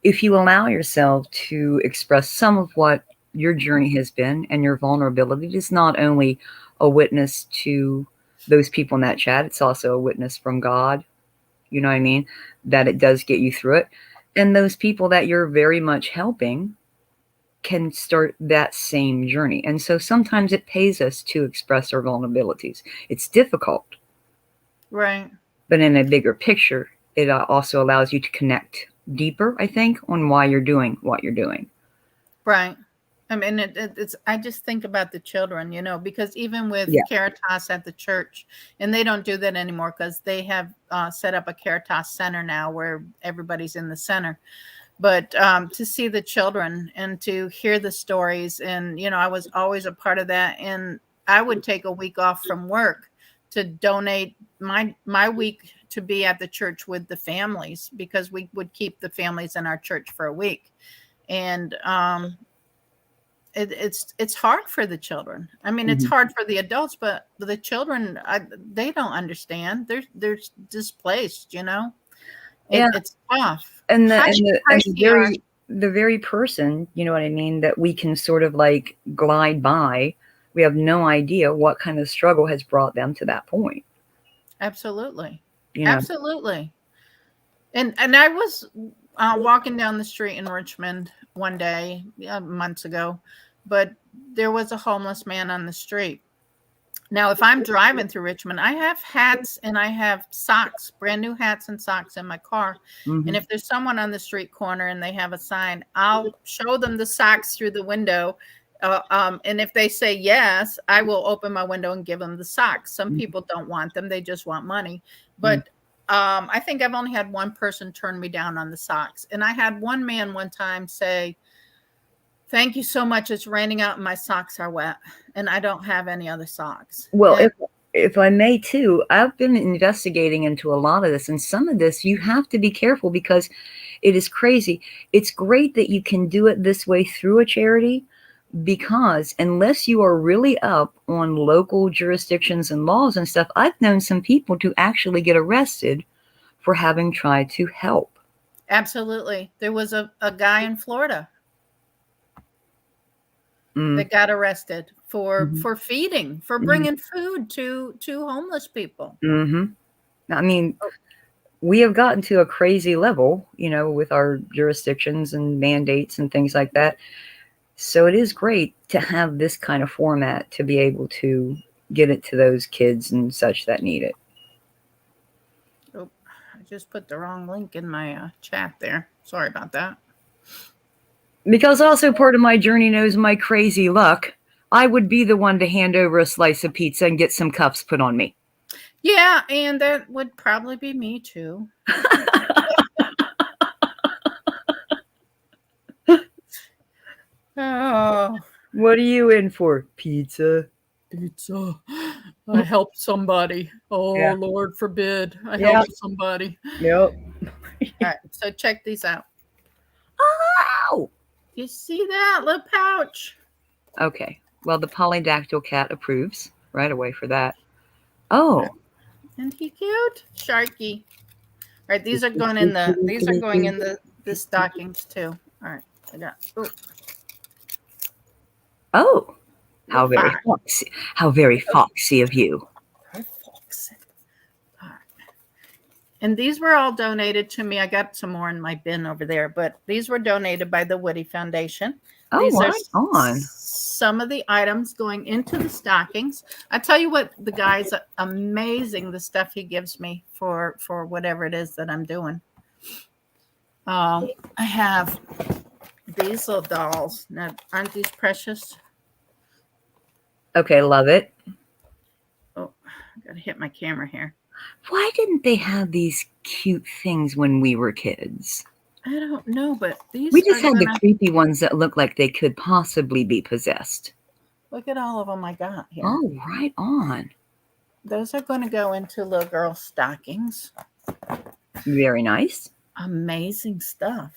[SPEAKER 2] if you allow yourself to express some of what your journey has been and your vulnerability, it is not only a witness to those people in that chat, it's also a witness from God. You know what I mean? That it does get you through it. And those people that you're very much helping can start that same journey. And so sometimes it pays us to express our vulnerabilities. It's difficult.
[SPEAKER 1] Right.
[SPEAKER 2] But in a bigger picture, it also allows you to connect deeper, I think, on why you're doing what you're doing.
[SPEAKER 1] Right. I mean, it's. I just think about the children, because even with
[SPEAKER 2] Yeah.
[SPEAKER 1] Caritas at the church, and they don't do that anymore because they have set up a Caritas center now where everybody's in the center. But to see the children and to hear the stories, and I was always a part of that, and I would take a week off from work to donate my week to be at the church with the families, because we would keep the families in our church for a week. And it's hard for the children. I mean, it's
[SPEAKER 2] Mhm.
[SPEAKER 1] hard for the adults, but the children, they don't understand. They're displaced.
[SPEAKER 2] Yeah,
[SPEAKER 1] It's tough.
[SPEAKER 2] and the
[SPEAKER 1] How
[SPEAKER 2] and the and
[SPEAKER 1] harsh
[SPEAKER 2] the
[SPEAKER 1] they are.
[SPEAKER 2] very person, you know what I mean, that we can sort of like glide by. We have no idea what kind of struggle has brought them to that point.
[SPEAKER 1] Absolutely,
[SPEAKER 2] You know.
[SPEAKER 1] absolutely. And I was walking down the street in Richmond one day, months ago, but there was a homeless man on the street. Now, if I'm driving through Richmond, I have hats and I have socks, brand new hats and socks in my car. And
[SPEAKER 2] Hmm.
[SPEAKER 1] if there's someone on the street corner and they have a sign, I'll show them the socks through the window. And if they say yes, I will open my window and give them the socks. Some people don't want them, they just want money. But I think I've only had one person turn me down on the socks. And I had one man one time say, "Thank you so much. It's raining out and my socks are wet and I don't have any other socks."
[SPEAKER 2] Well,
[SPEAKER 1] And
[SPEAKER 2] if I may too, I've been investigating into a lot of this, and some of this you have to be careful because it is crazy. It's great that you can do it this way through a charity, because unless you are really up on local jurisdictions and laws and stuff, I've known some people to actually get arrested for having tried to help.
[SPEAKER 1] absolutely. There was a guy in Florida
[SPEAKER 2] Mm,
[SPEAKER 1] that got arrested for
[SPEAKER 2] mhm,
[SPEAKER 1] feeding, for
[SPEAKER 2] mhm,
[SPEAKER 1] bringing food to homeless people.
[SPEAKER 2] mhm. I mean,
[SPEAKER 1] Oh,
[SPEAKER 2] we have gotten to a crazy level, with our jurisdictions and mandates and things like that. So it is great to have this kind of format to be able to get it to those kids and such that need it.
[SPEAKER 1] oh, I just put the wrong link in my chat there. Sorry about that.
[SPEAKER 2] Because also part of my journey knows my crazy luck. I would be the one to hand over a slice of pizza and get some cuffs put on me.
[SPEAKER 1] Yeah, and that would probably be me too. Oh,
[SPEAKER 2] What are you in for? Pizza.
[SPEAKER 1] pizza. I helped somebody. Oh,
[SPEAKER 2] Yeah.
[SPEAKER 1] Lord forbid. I
[SPEAKER 2] Yeah.
[SPEAKER 1] helped somebody.
[SPEAKER 2] Yep.
[SPEAKER 1] All right, so check these out.
[SPEAKER 2] Ow!
[SPEAKER 1] You see that little pouch?
[SPEAKER 2] Okay. Well, the polydactyl cat approves right away for that. Oh.
[SPEAKER 1] Isn't he cute? Sharky. All right, these are going in the stockings too. All right, I got. Oh,
[SPEAKER 2] Oh. How
[SPEAKER 1] little
[SPEAKER 2] very
[SPEAKER 1] fox.
[SPEAKER 2] foxy. How very foxy of you.
[SPEAKER 1] Her fox. All right. And these were all donated to me. I got some more in my bin over there, but these were donated by the Woody Foundation.
[SPEAKER 2] Oh,
[SPEAKER 1] These are
[SPEAKER 2] right on.
[SPEAKER 1] some of the items going into the stockings. I tell you what, the guy's amazing. The stuff he gives me for whatever it is that I'm doing. I have these little dolls. Now, aren't these precious?
[SPEAKER 2] Okay, love it.
[SPEAKER 1] Oh, I gotta hit my camera here.
[SPEAKER 2] Why didn't they have these cute things when we were kids?
[SPEAKER 1] I don't know, but
[SPEAKER 2] We
[SPEAKER 1] these
[SPEAKER 2] just
[SPEAKER 1] are
[SPEAKER 2] had the
[SPEAKER 1] gonna
[SPEAKER 2] creepy ones that look like they could possibly be possessed.
[SPEAKER 1] look at all of them I got here.
[SPEAKER 2] Oh, right on.
[SPEAKER 1] Those are going to go into little girl stockings.
[SPEAKER 2] Very nice.
[SPEAKER 1] Amazing stuff.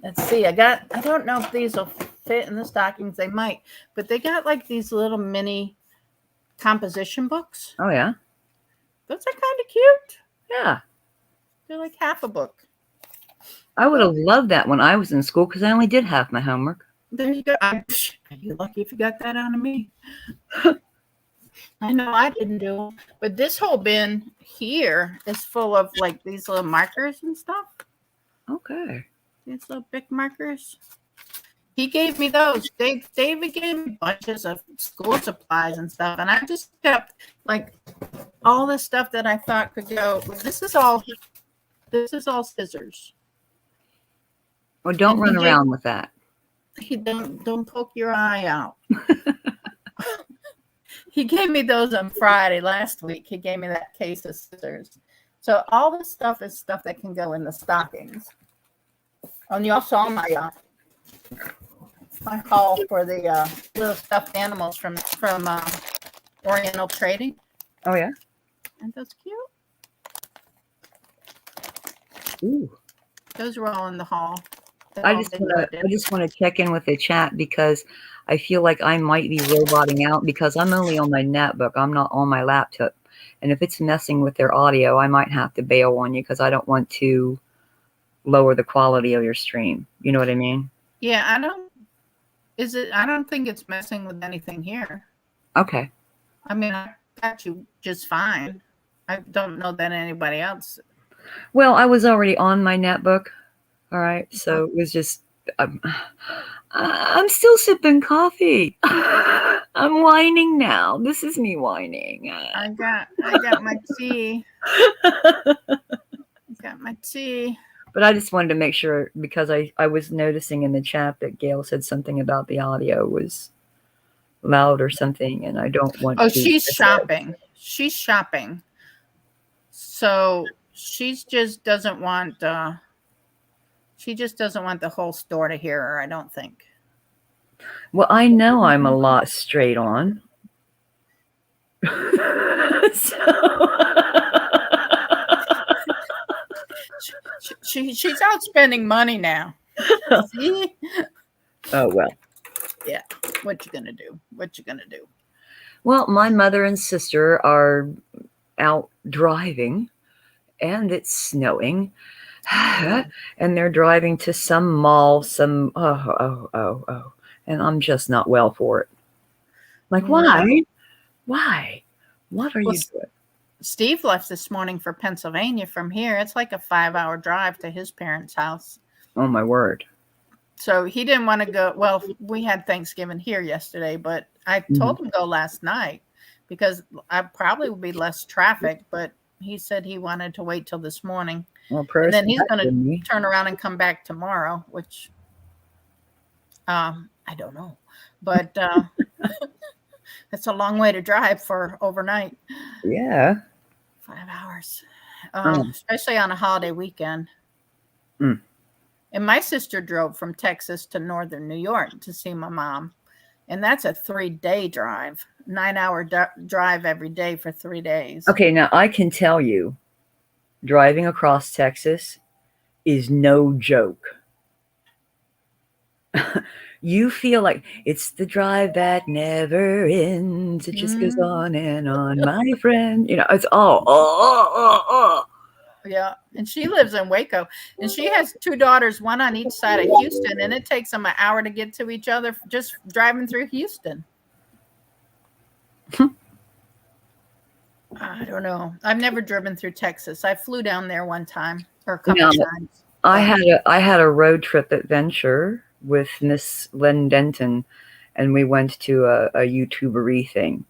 [SPEAKER 1] Let's see. I don't know if these will fit in the stockings. They might, but they got like these little mini composition books.
[SPEAKER 2] Oh, yeah.
[SPEAKER 1] Those are kind of cute.
[SPEAKER 2] Yeah.
[SPEAKER 1] They're like half a book.
[SPEAKER 2] I would have loved that when I was in school because I only did half my homework.
[SPEAKER 1] There you go. You're lucky if you got that out of me. I know I didn't do them, but this whole bin here is full of like these little markers and stuff.
[SPEAKER 2] Okay.
[SPEAKER 1] These little big markers. He gave me those. David gave me bunches of school supplies and stuff, and I just kept like all the stuff that I thought could go. This is all scissors.
[SPEAKER 2] Well, don't
[SPEAKER 1] And
[SPEAKER 2] run around with that.
[SPEAKER 1] He don't poke your eye out. He gave me those on Friday last week. He gave me that case of scissors. So all this stuff is stuff that can go in the stockings. And you all saw my haul for the little stuffed animals from Oriental Trading.
[SPEAKER 2] Oh yeah.
[SPEAKER 1] Aren't those cute?
[SPEAKER 2] Ooh.
[SPEAKER 1] Those were all in the haul.
[SPEAKER 2] I just want to check in with the chat because I feel like I might be roboting out because I'm only on my netbook. I'm not on my laptop. And if it's messing with their audio, I might have to bail on you because I don't want to lower the quality of your stream. You know what I mean?
[SPEAKER 1] Yeah, I don't think it's messing with anything here.
[SPEAKER 2] Okay.
[SPEAKER 1] I mean, I got you just fine. I don't know that anybody else.
[SPEAKER 2] Well, I was already on my netbook. All right. So it was just, I'm still sipping coffee. I'm whining now. This is me whining.
[SPEAKER 1] I got my tea. Got my tea.
[SPEAKER 2] But I just wanted to make sure because I was noticing in the chat that Gail said something about the audio was loud or something, and I don't want.
[SPEAKER 1] Oh, she's shopping. She's shopping. So she just doesn't want. She just doesn't want the whole store to hear her. I don't think.
[SPEAKER 2] Well, I know I'm a lot straight on.
[SPEAKER 1] She's out spending money now. See?
[SPEAKER 2] Oh well.
[SPEAKER 1] Yeah. What you gonna do?
[SPEAKER 2] Well, my mother and sister are out driving, and it's snowing, and they're driving to some mall. And I'm just not well for it. Like, why? Why? What are you doing?
[SPEAKER 1] Steve left this morning for Pennsylvania from here. It's like a 5-hour drive to his parents' house.
[SPEAKER 2] Oh, my word.
[SPEAKER 1] So he didn't want to go. Well, we had Thanksgiving here yesterday, but I told him to go last night because I probably would be less traffic, but he said he wanted to wait till this morning.
[SPEAKER 2] Well,
[SPEAKER 1] and then he's going to turn around and come back tomorrow, which I don't know. But it's a long way to drive for overnight.
[SPEAKER 2] Yeah.
[SPEAKER 1] 5 hours. Especially on a holiday weekend.
[SPEAKER 2] Mm.
[SPEAKER 1] And my sister drove from Texas to northern New York to see my mom. And that's a 3-day drive, 9-hour drive every day for 3 days.
[SPEAKER 2] Okay, now I can tell you, driving across Texas is no joke. You feel like it's the drive that never ends. It just goes on and on, my friend. You know, it's all.
[SPEAKER 1] Yeah, and she lives in Waco, and she has 2 daughters, one on each side of Houston, and it takes them an hour to get to each other just driving through Houston. I don't know. I've never driven through Texas. I flew down there one time or a couple times.
[SPEAKER 2] I had a road trip adventure with Miss Len Denton, and we went to a YouTubery thing,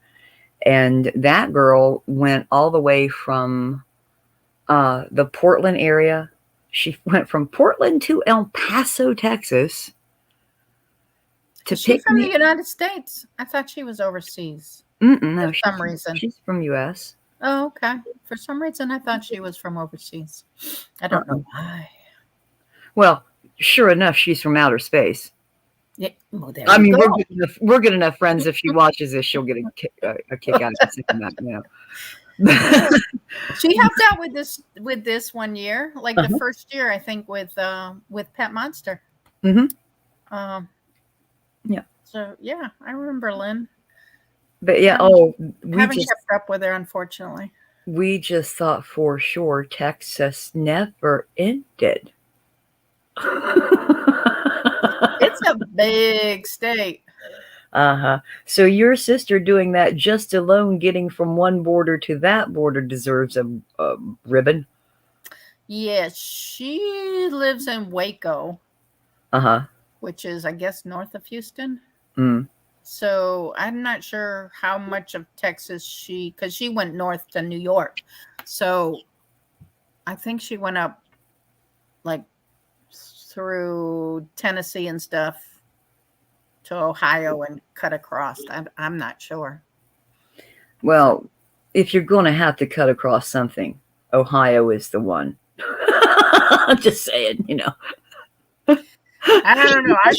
[SPEAKER 2] and that girl went all the way from the Portland area. She went from Portland to El Paso, Texas.
[SPEAKER 1] Is she from the United States? I thought she was overseas.
[SPEAKER 2] No,
[SPEAKER 1] for some reason.
[SPEAKER 2] She's from U.S.
[SPEAKER 1] Oh, okay. For some reason, I thought she was from overseas. I don't know why.
[SPEAKER 2] Well, sure enough, she's from outer space.
[SPEAKER 1] Yeah. Well,
[SPEAKER 2] I mean, we're good enough friends. If she watches this, she'll get a kick out of that, you know.
[SPEAKER 1] She helped out with this one year, like the first year, I think, with Pet Monster.
[SPEAKER 2] Mm-hmm.
[SPEAKER 1] Yeah. So yeah, I remember Lynn.
[SPEAKER 2] But yeah,
[SPEAKER 1] we haven't kept up with her, unfortunately.
[SPEAKER 2] We just thought for sure Texas never ended.
[SPEAKER 1] It's a big state.
[SPEAKER 2] So your sister doing that just alone, getting from one border to that border, deserves a ribbon.
[SPEAKER 1] Yes, she lives in Waco. which is, I guess, north of Houston.
[SPEAKER 2] Mm.
[SPEAKER 1] So I'm not sure how much of Texas because she went north to New York. So I think she went up like through Tennessee and stuff to Ohio and cut across. I'm not sure.
[SPEAKER 2] Well, if you're going to have to cut across something, Ohio is the one. I'm just saying, you know.
[SPEAKER 1] I don't know. I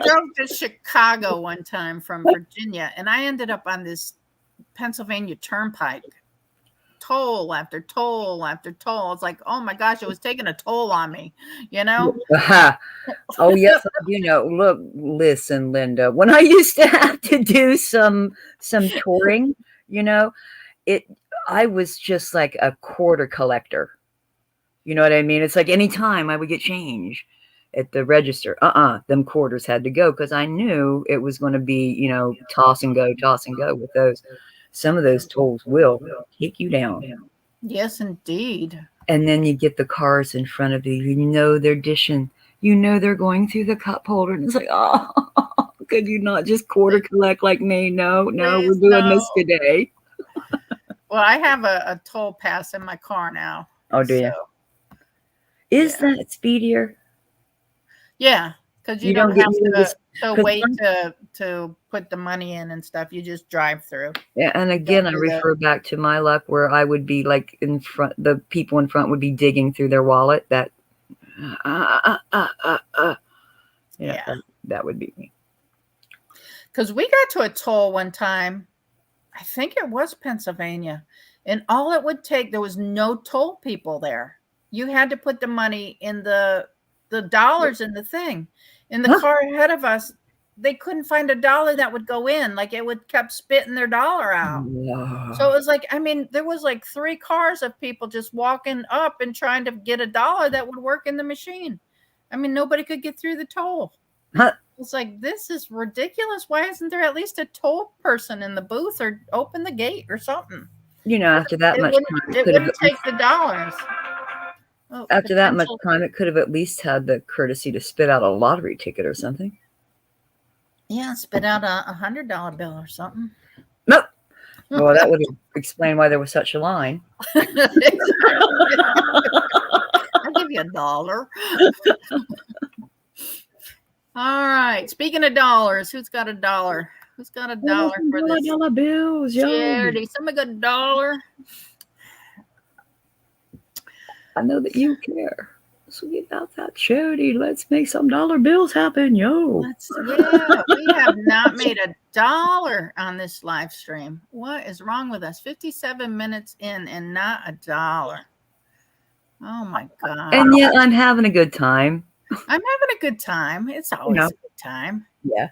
[SPEAKER 1] drove to Chicago one time from Virginia, and I ended up on this Pennsylvania Turnpike. Toll after toll after toll. It's like, oh my gosh, it was taking a toll on me, you know?
[SPEAKER 2] Oh, yes, I do know. Look, listen, Linda. When I used to have to do some touring, you know, it I was just like a quarter collector. You know what I mean? It's like anytime I would get change at the register, them quarters had to go because I knew it was going to be, you know, toss and go with those. Some of those tolls will take you down.
[SPEAKER 1] Yes, indeed.
[SPEAKER 2] And then you get the cars in front of you. You know they're dishing. You know they're going through the cup holder. And it's like, oh, could you not just quarter collect like me? No, we're
[SPEAKER 1] Please,
[SPEAKER 2] doing
[SPEAKER 1] no.
[SPEAKER 2] this today.
[SPEAKER 1] Well, I have a toll pass in my car now.
[SPEAKER 2] Oh, do you?
[SPEAKER 1] So,
[SPEAKER 2] Is
[SPEAKER 1] yeah.
[SPEAKER 2] that speedier?
[SPEAKER 1] Yeah, because you
[SPEAKER 2] You
[SPEAKER 1] don't
[SPEAKER 2] don't get
[SPEAKER 1] have to
[SPEAKER 2] 'cause
[SPEAKER 1] wait to put the money in and stuff. You just drive through.
[SPEAKER 2] yeah, and
[SPEAKER 1] Go
[SPEAKER 2] again, I
[SPEAKER 1] through the
[SPEAKER 2] refer back to my luck where I would be like in front, the people in front would be digging through their wallet. That,
[SPEAKER 1] yeah.
[SPEAKER 2] that would be me.
[SPEAKER 1] Because we got to a toll one time. I think it was Pennsylvania, and all it would take, there was no toll people there. You had to put the money in the dollars in the thing. In the
[SPEAKER 2] Huh?
[SPEAKER 1] car ahead of us, they couldn't find a dollar that would go in. Like it would kept spitting their dollar out. So it was like, I mean, there was like 3 cars of people just walking up and trying to get a dollar that would work in the machine. I mean, nobody could get through the toll.
[SPEAKER 2] Huh?
[SPEAKER 1] It's like, this is ridiculous. Why isn't there at least a toll person in the booth or open the gate or something?
[SPEAKER 2] You know, after that much time,
[SPEAKER 1] It wouldn't take the dollars. Oh,
[SPEAKER 2] after that much
[SPEAKER 1] potential.
[SPEAKER 2] time, it could have at least had the courtesy to spit out a lottery ticket or something.
[SPEAKER 1] Yeah, spit out a $100 bill or something.
[SPEAKER 2] Nope. Well, that would explain why there was such a line.
[SPEAKER 1] I'll give you $1. All right. Speaking of dollars, who's got a dollar? Who's got a dollar for this?
[SPEAKER 2] $dollar bills, yo.
[SPEAKER 1] Charity. Somebody got a dollar?
[SPEAKER 2] I know that you care. So get out that charity. Let's make some dollar bills happen, yo.
[SPEAKER 1] Yeah, we have not made $1 on this live stream. What is wrong with us? 57 minutes in and not $1. Oh my God.
[SPEAKER 2] And yet I'm having a good time.
[SPEAKER 1] I'm having a good time. It's always a good time.
[SPEAKER 2] Yeah.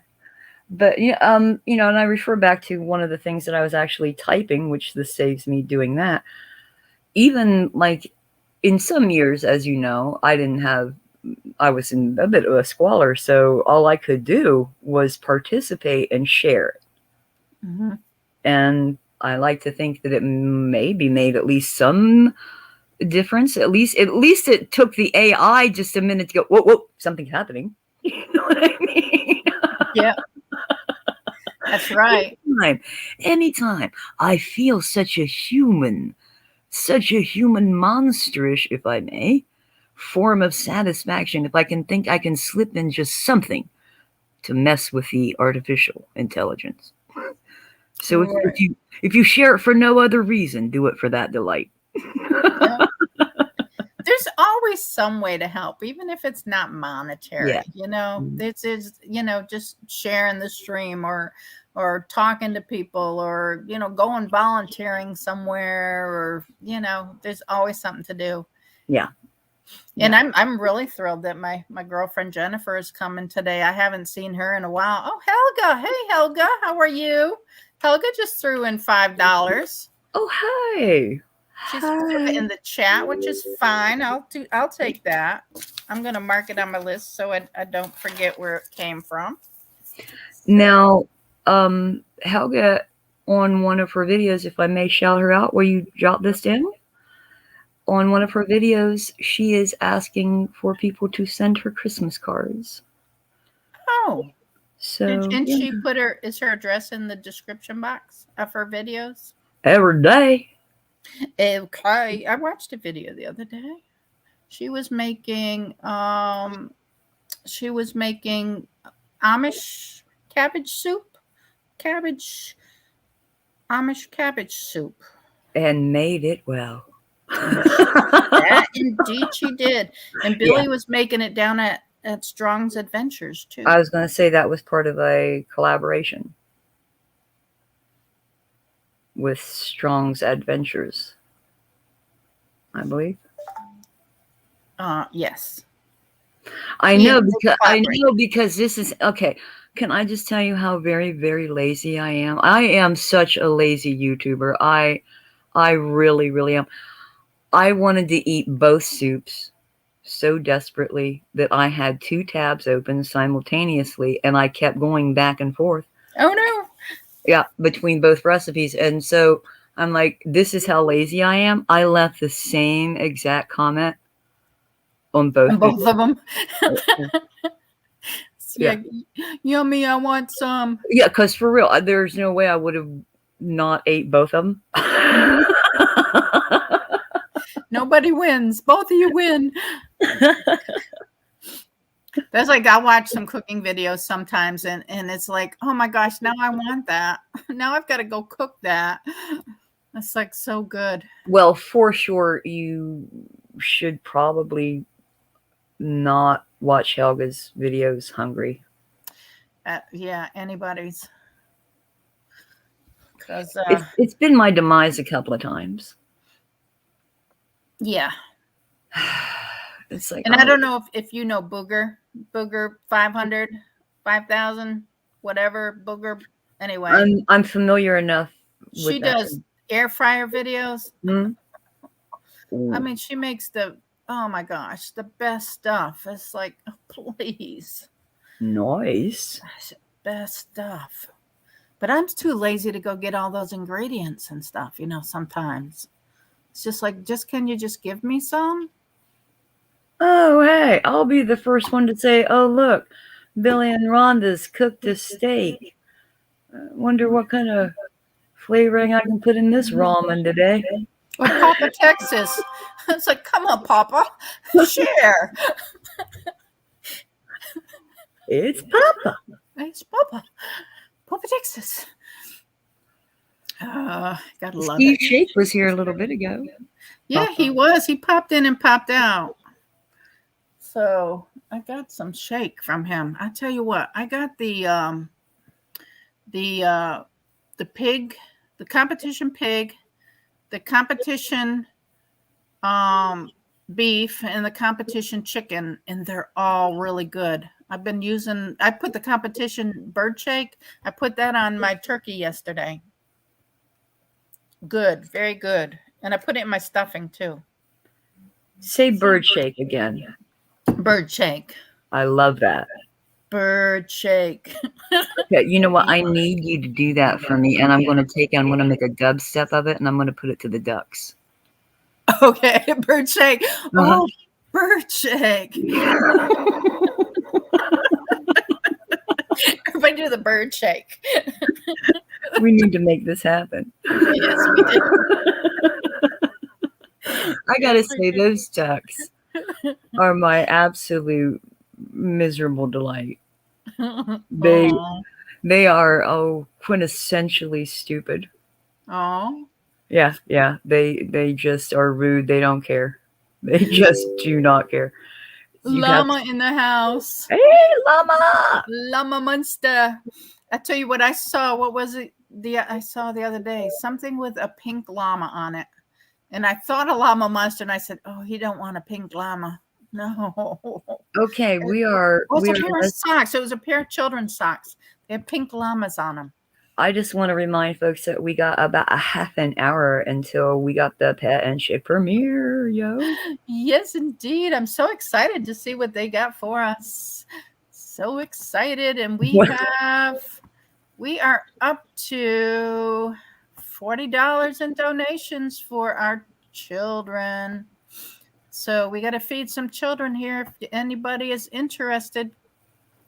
[SPEAKER 2] But you know, and I refer back to one of the things that I was actually typing, which this saves me doing that. Even like in some years, as you know, I was in a bit of a squalor, so all I could do was participate and share it.
[SPEAKER 1] Mm-hmm.
[SPEAKER 2] And I like to think that it maybe made at least some difference. At least it took the AI just a minute to go, whoa, something's happening. You know what I mean?
[SPEAKER 1] Yeah. That's right.
[SPEAKER 2] Anytime I feel such a human monsterish, if I may, form of satisfaction, if I can think I can slip in just something to mess with the artificial intelligence. So if you share it for no other reason, do it for that delight.
[SPEAKER 1] Yeah. There's always some way to help, even if it's not monetary.
[SPEAKER 2] Yeah.
[SPEAKER 1] You know, it's just sharing the stream or talking to people or going volunteering somewhere or there's always something to do.
[SPEAKER 2] Yeah.
[SPEAKER 1] And I'm really thrilled that my girlfriend Jennifer is coming today. I haven't seen her in a while. Oh, Helga. Hey, Helga. How are you? Helga just threw in $5.
[SPEAKER 2] Oh, hey.
[SPEAKER 1] She's in the chat, which is fine. I'll take that. I'm going to mark it on my list so I don't forget where it came from.
[SPEAKER 2] Now, Helga, on one of her videos, if I may shout her out, will you jot this down? On one of her videos, she is asking for people to send her Christmas cards.
[SPEAKER 1] Oh,
[SPEAKER 2] So
[SPEAKER 1] didn't
[SPEAKER 2] yeah,
[SPEAKER 1] she put is her address in the description box of her videos?
[SPEAKER 2] every day.
[SPEAKER 1] Okay, I watched a video the other day. She was making she was making Amish cabbage soup. Cabbage Amish cabbage soup.
[SPEAKER 2] And made it well.
[SPEAKER 1] And that indeed she did. And
[SPEAKER 2] Yeah,
[SPEAKER 1] Billy was making it down at Strong's Adventures
[SPEAKER 2] I
[SPEAKER 1] too.
[SPEAKER 2] was going to say that was part of a collaboration with Strong's Adventures, I believe.
[SPEAKER 1] Yes.
[SPEAKER 2] I
[SPEAKER 1] He and
[SPEAKER 2] know
[SPEAKER 1] they
[SPEAKER 2] because
[SPEAKER 1] collaborated.
[SPEAKER 2] this is okay. Can I just tell you how very, very lazy I am? I am such a lazy YouTuber. I really, really am. I wanted to eat both soups so desperately that I had two tabs open simultaneously and I kept going back and forth.
[SPEAKER 1] Oh no.
[SPEAKER 2] Yeah, between both recipes. And so I'm like, this is how lazy I am. I left the same exact comment on both
[SPEAKER 1] And both of
[SPEAKER 2] videos.
[SPEAKER 1] them.
[SPEAKER 2] Yeah.
[SPEAKER 1] Yeah. Yummy, I want some.
[SPEAKER 2] Yeah, because for real, there's no way I would have not ate both of them.
[SPEAKER 1] Mhm. Nobody wins. Both of you win. That's like I watch some cooking videos sometimes and it's like, oh my gosh, now I want that. Now I've got to go cook that. That's like so good.
[SPEAKER 2] Well, for sure, you should probably not watch Helga's videos hungry.
[SPEAKER 1] Yeah, anybody's. Because,
[SPEAKER 2] It's been my demise a couple of times.
[SPEAKER 1] yeah.
[SPEAKER 2] It's like,
[SPEAKER 1] And I don't know if you know Booger 500, 5,000, whatever, Booger. Anyway,
[SPEAKER 2] I'm familiar enough with
[SPEAKER 1] she
[SPEAKER 2] that.
[SPEAKER 1] does air fryer videos.
[SPEAKER 2] Hmm?
[SPEAKER 1] I
[SPEAKER 2] Ooh,
[SPEAKER 1] mean, she makes oh my gosh, the best stuff. It's like, please,
[SPEAKER 2] nice.
[SPEAKER 1] best stuff. But I'm too lazy to go get all those ingredients and stuff, sometimes. It's just like, can you just give me some?
[SPEAKER 2] Oh, hey, I'll be the first one to say, oh, look, Billy and Rhonda's cooked a steak. Wonder what kind of flavoring I can put in this ramen today.
[SPEAKER 1] Or Papa Texas. It's like, come on, Papa, share.
[SPEAKER 2] It's Papa.
[SPEAKER 1] It's Papa. Papa Texas. Gotta love
[SPEAKER 2] Steve
[SPEAKER 1] it.
[SPEAKER 2] Shake was here a little bit ago.
[SPEAKER 1] Yeah,
[SPEAKER 2] Papa.
[SPEAKER 1] he was. He popped in and popped out. So I got some shake from him. I tell you what, I got the uh the pig, the competition pig, the competition um beef, and the competition chicken, and they're all really good. I put the competition bird shake, I put that on my turkey yesterday. Good, very good. And I put it in my stuffing too.
[SPEAKER 2] Say bird shake again.
[SPEAKER 1] Bird shake.
[SPEAKER 2] I love that.
[SPEAKER 1] Bird shake.
[SPEAKER 2] Yeah, you know what? I need you to do that for me, and I'm going to make a dubstep of it, and I'm going to put it to the ducks.
[SPEAKER 1] Okay, bird shake.
[SPEAKER 2] Uh-huh.
[SPEAKER 1] Oh, bird shake. Everybody do the bird shake.
[SPEAKER 2] We need to make this happen.
[SPEAKER 1] Yes, we did.
[SPEAKER 2] I gotta say, those ducks are my absolute miserable delight. They
[SPEAKER 1] Oh,
[SPEAKER 2] they are quintessentially stupid.
[SPEAKER 1] oh,
[SPEAKER 2] Yeah. They just are rude. They don't care. They just do not care. You have
[SPEAKER 1] llama in the house.
[SPEAKER 2] hey llama.
[SPEAKER 1] Llama monster. I tell you what I saw. What was it? I saw the other day something with a pink llama on it, and I thought a llama monster, and I said, "Oh, he don't want a pink llama." No,
[SPEAKER 2] Okay,
[SPEAKER 1] it was
[SPEAKER 2] we
[SPEAKER 1] a
[SPEAKER 2] are.
[SPEAKER 1] pair of socks. It was a pair of children's socks. They had pink llamas on them.
[SPEAKER 2] I just want to remind folks that we got about a half an hour until we got the pet and shit premiere, yo.
[SPEAKER 1] Yes, indeed. I'm so excited to see what they got for us. So excited, and we are up to $40 in donations for our children. So we got to feed some children here. If anybody is interested,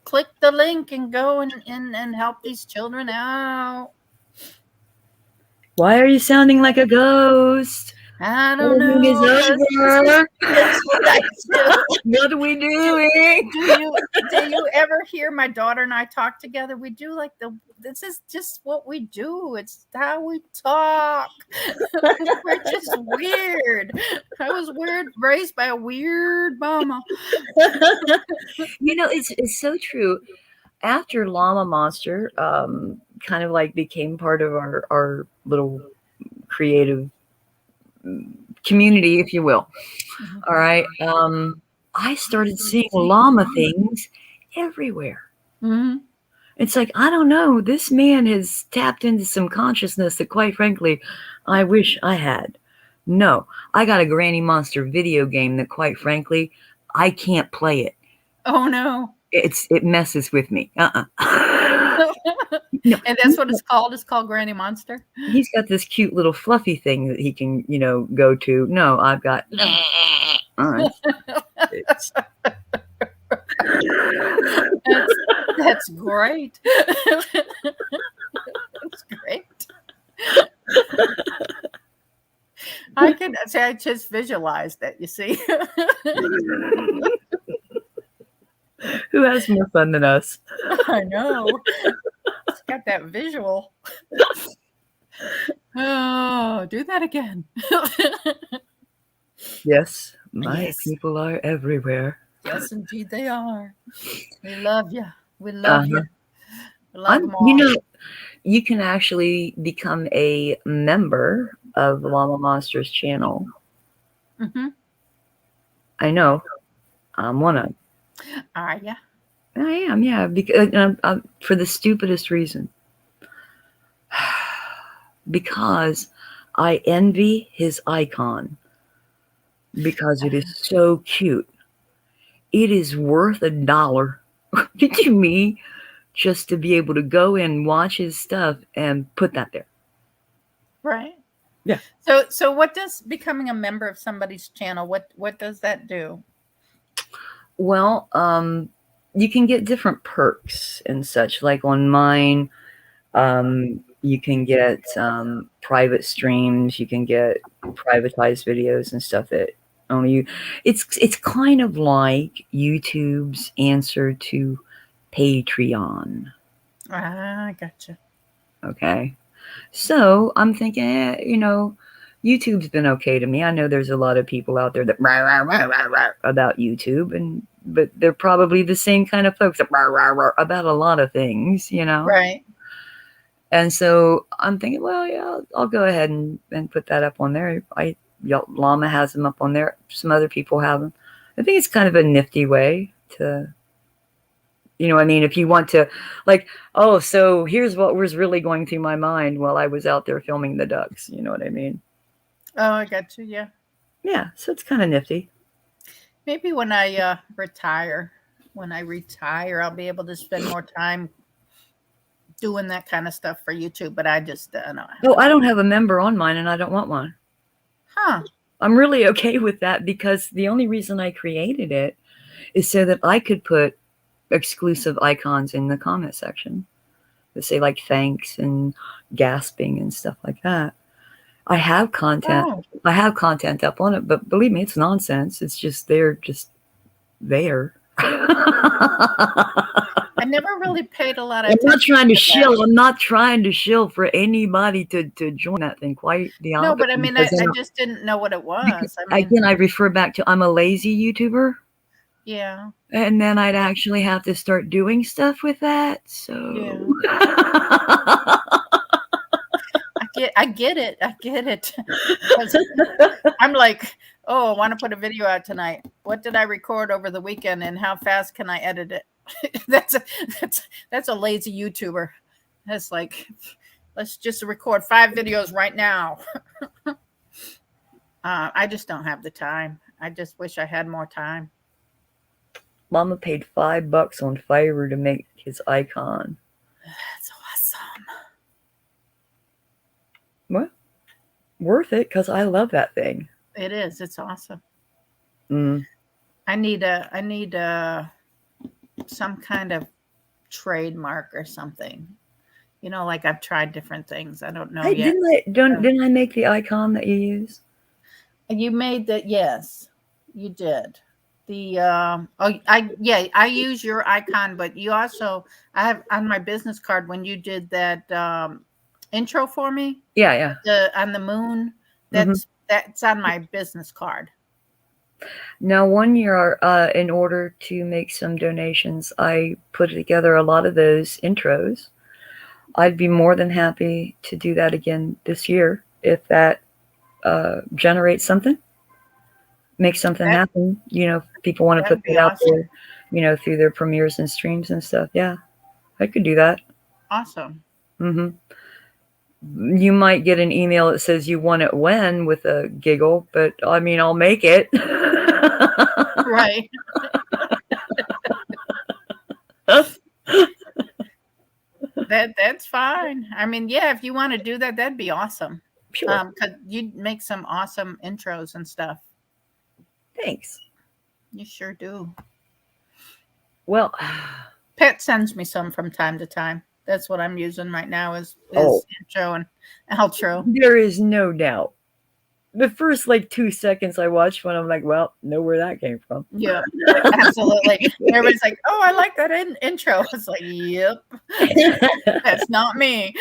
[SPEAKER 1] click the link and go and help these children out.
[SPEAKER 2] Why are you sounding like a ghost?
[SPEAKER 1] I don't
[SPEAKER 2] Everything is
[SPEAKER 1] know. This is
[SPEAKER 2] over.
[SPEAKER 1] it's what I do.
[SPEAKER 2] What are we doing?
[SPEAKER 1] Do you ever hear my daughter and I talk together? We do like this is just what we do. It's how we talk. We're just weird. I was weird, raised by a weird mama.
[SPEAKER 2] You know, it's so true. After Llama Monster, kind of like became part of our little creative community, if you will. All right. I started seeing llama things everywhere.
[SPEAKER 1] Mhm.
[SPEAKER 2] It's like, I don't know, this man has tapped into some consciousness that, quite frankly, I wish I had. No, I got a Granny Monster video game that, quite frankly, I can't play it.
[SPEAKER 1] Oh no.
[SPEAKER 2] It messes with me. No,
[SPEAKER 1] And that's what it's called. It's called Granny Monster.
[SPEAKER 2] he's got this cute little fluffy thing that he can, go to. No, I've got. It's-
[SPEAKER 1] That's great. That's great. I can say I just visualized it, you see.
[SPEAKER 2] Who has more fun than us?
[SPEAKER 1] I know. It's got that visual. Oh, do that again.
[SPEAKER 2] Yes, my
[SPEAKER 1] Yes.
[SPEAKER 2] people are everywhere.
[SPEAKER 1] Yes, indeed they are. We love you. We love you. We love them
[SPEAKER 2] You
[SPEAKER 1] all.
[SPEAKER 2] know, you can actually become a member of Llama Monsters channel.
[SPEAKER 1] Mm-hmm.
[SPEAKER 2] I know, I'm one of.
[SPEAKER 1] Are you?
[SPEAKER 2] I am, yeah, because for the stupidest reason, because I envy his icon because it is so cute. It is worth $1 to me just to be able to go and watch his stuff and put that there.
[SPEAKER 1] Right.
[SPEAKER 2] Yeah.
[SPEAKER 1] So what does becoming a member of somebody's channel, what does that do?
[SPEAKER 2] Well, you can get different perks and such. Like on mine, you can get private streams. You can get privatized videos and stuff that only you. It's kind of like YouTube's answer to Patreon.
[SPEAKER 1] Ah, I gotcha.
[SPEAKER 2] Okay. So I'm thinking, YouTube's been okay to me. I know there's a lot of people out there that rah, rah, rah, rah, rah, about YouTube, but they're probably the same kind of folks that rah, rah, rah, about a lot of things,
[SPEAKER 1] Right.
[SPEAKER 2] And so I'm thinking, well, yeah, I'll go ahead and put that up on there. Llama has them up on there. Some other people have them. I think it's kind of a nifty way to, if you want to, like, oh, so here's what was really going through my mind while I was out there filming the ducks. You know what I mean?
[SPEAKER 1] Oh, I got you. Yeah.
[SPEAKER 2] Yeah, so it's kind of nifty.
[SPEAKER 1] Maybe when I retire, I'll be able to spend more time doing that kind of stuff for YouTube. But I just no.
[SPEAKER 2] Oh, I don't have a member on mine, and I don't want one.
[SPEAKER 1] Huh.
[SPEAKER 2] I'm really okay with that because the only reason I created it is so that I could put exclusive icons in the comment section that say like thanks and gasping and stuff like that. I have content.
[SPEAKER 1] Oh.
[SPEAKER 2] I have content up on it, but believe me, it's nonsense. It's just just there.
[SPEAKER 1] I never really paid a lot of
[SPEAKER 2] I'm
[SPEAKER 1] attention.
[SPEAKER 2] not trying to
[SPEAKER 1] that.
[SPEAKER 2] shill. I'm not trying to shill for anybody to join that thing. Quite the opposite.
[SPEAKER 1] No, but I mean, I just didn't know what it was. I mean,
[SPEAKER 2] again, I refer back to I'm a lazy YouTuber,
[SPEAKER 1] yeah.
[SPEAKER 2] and then I'd actually have to start doing stuff with that. So
[SPEAKER 1] I get it. I get it. 'Cause I'm like, oh, I want to put a video out tonight. What did I record over the weekend, and how fast can I edit it? that's a lazy YouTuber. That's like, let's just record 5 videos right now. I just don't have the time. I just wish I had more time.
[SPEAKER 2] Mama paid $5 on Fiverr to make his icon.
[SPEAKER 1] That's awesome.
[SPEAKER 2] Well, worth it because I love that thing.
[SPEAKER 1] It is. It's awesome.
[SPEAKER 2] Mm.
[SPEAKER 1] I need some kind of trademark or something. Like I've tried different things. I don't know
[SPEAKER 2] Hey,
[SPEAKER 1] yet.
[SPEAKER 2] didn't I make the icon that you use?
[SPEAKER 1] You made that, yes, you did. I use your icon, but you also, I have on my business card when you did that intro for me,
[SPEAKER 2] Yeah.
[SPEAKER 1] on the moon.
[SPEAKER 2] Hmm.
[SPEAKER 1] That's on my business card.
[SPEAKER 2] Now, one year, in order to make some donations, I put together a lot of those intros. I'd be more than happy to do that again this year if that generates something, makes something
[SPEAKER 1] That
[SPEAKER 2] happen. People want to
[SPEAKER 1] that
[SPEAKER 2] put
[SPEAKER 1] would be
[SPEAKER 2] that out
[SPEAKER 1] awesome.
[SPEAKER 2] there, through their premieres and streams and stuff. Yeah, I could do that.
[SPEAKER 1] Awesome.
[SPEAKER 2] Hmm. You might get an email that says you want it when with a giggle, but I mean, I'll make it.
[SPEAKER 1] Right. That's fine. I mean, yeah, if you want to do that, that'd be awesome.
[SPEAKER 2] Sure.
[SPEAKER 1] 'Cause you'd make some awesome intros and stuff.
[SPEAKER 2] Thanks.
[SPEAKER 1] You sure do.
[SPEAKER 2] Well,
[SPEAKER 1] Pet sends me some from time to time. That's what I'm using right now is
[SPEAKER 2] oh,
[SPEAKER 1] intro and outro.
[SPEAKER 2] there is no doubt. The first like 2 seconds I watched one, I'm like, well, know where that came from.
[SPEAKER 1] Yeah, absolutely. Everybody's like, "Oh, I like that intro." It's like, "Yep, that's not me.